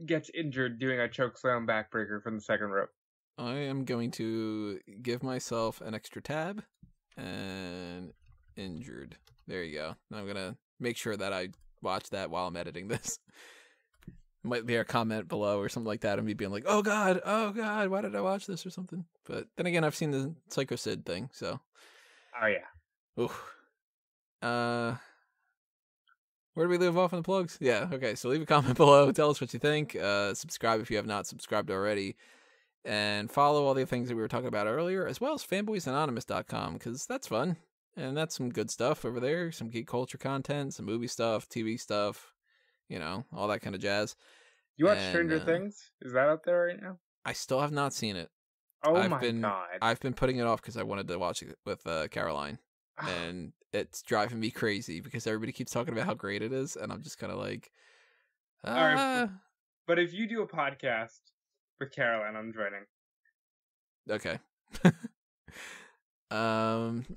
Speaker 2: gets injured doing a chokeslam backbreaker from the second rope.
Speaker 1: I am going to give myself an extra tab. And injured. There you go. I'm gonna make sure that I watch that while I'm editing this. Might be a comment below or something like that, and me being like, oh god, why did I watch this or something? But then again, I've seen the Psycho Sid thing, so.
Speaker 2: Oh yeah.
Speaker 1: Oof. Where do we leave off on the plugs? Yeah, okay, so leave a comment below, tell us what you think, subscribe if you have not subscribed already. And follow all the things that we were talking about earlier, as well as fanboysanonymous.com, because that's fun. And that's some good stuff over there. Some geek culture content, some movie stuff, TV stuff, all that kind of jazz.
Speaker 2: You watch Stranger Things? Is that out there right now?
Speaker 1: I still have not seen it.
Speaker 2: Oh my god.
Speaker 1: I've been putting it off because I wanted to watch it with Caroline. and it's driving me crazy because everybody keeps talking about how great it is, and I'm just kind of like,
Speaker 2: All right, but if you do a podcast with Caroline, I'm joining.
Speaker 1: Okay.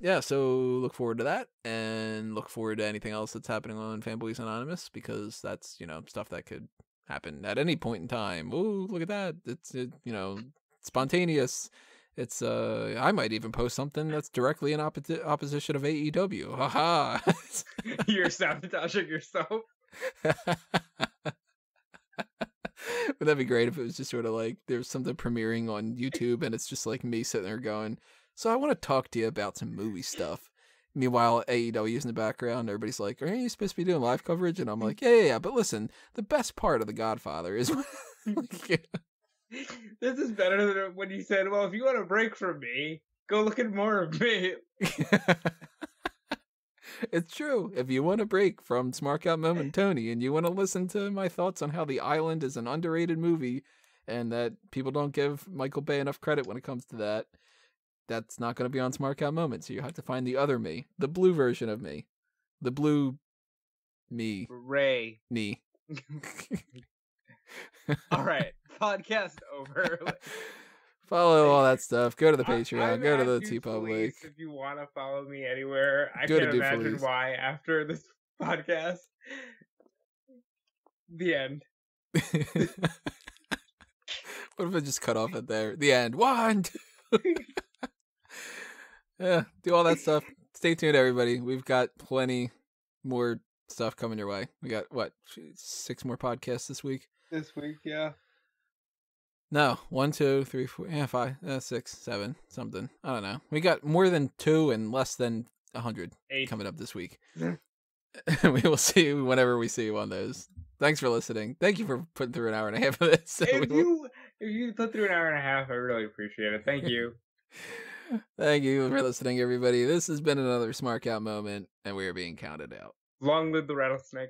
Speaker 1: Yeah, so look forward to that, and look forward to anything else that's happening on Fanboys Anonymous, because that's, stuff that could happen at any point in time. Ooh, look at that. It's spontaneous. It's I might even post something that's directly in opposition of AEW. Haha.
Speaker 2: You're sabotaging yourself.
Speaker 1: Would that be great if it was just sort of like there's something premiering on YouTube and it's just like me sitting there going, so I want to talk to you about some movie stuff. Meanwhile, AEW is in the background. Everybody's like, are you supposed to be doing live coverage? And I'm like, yeah. But listen, the best part of The Godfather is...
Speaker 2: This is better than when you said, well, if you want a break from me, go look at more of me.
Speaker 1: It's true. If you want a break from Smark Out Moment and Tony, and you want to listen to my thoughts on how The Island is an underrated movie and that people don't give Michael Bay enough credit when it comes to that, that's not going to be on Smark Out Moment. So you have to find the other me, the blue version of me, the blue me.
Speaker 2: Ray.
Speaker 1: Me.
Speaker 2: All right. Podcast over.
Speaker 1: Follow all that stuff. Go to the Patreon. Go to the TeePublic.
Speaker 2: If you want to follow me anywhere, I
Speaker 1: Go
Speaker 2: can't imagine why after this podcast. The end.
Speaker 1: What if I just cut off it there? The end. 1, 2. Yeah, do all that stuff. Stay tuned, everybody. We've got plenty more stuff coming your way. We got, 6 more podcasts this week?
Speaker 2: This week, yeah.
Speaker 1: No, 1, 2, 3, 4, 5, 6, 7, something. I don't know. We got more than 2 and less than 100 coming up this week. We will see you whenever we see you on those. Thanks for listening. Thank you for putting through an hour and a half of this.
Speaker 2: If you put through an hour and a half, I really appreciate it. Thank you.
Speaker 1: Thank you for listening, everybody. This has been another Smark Out moment, and we are being counted out.
Speaker 2: Long live the rattlesnake.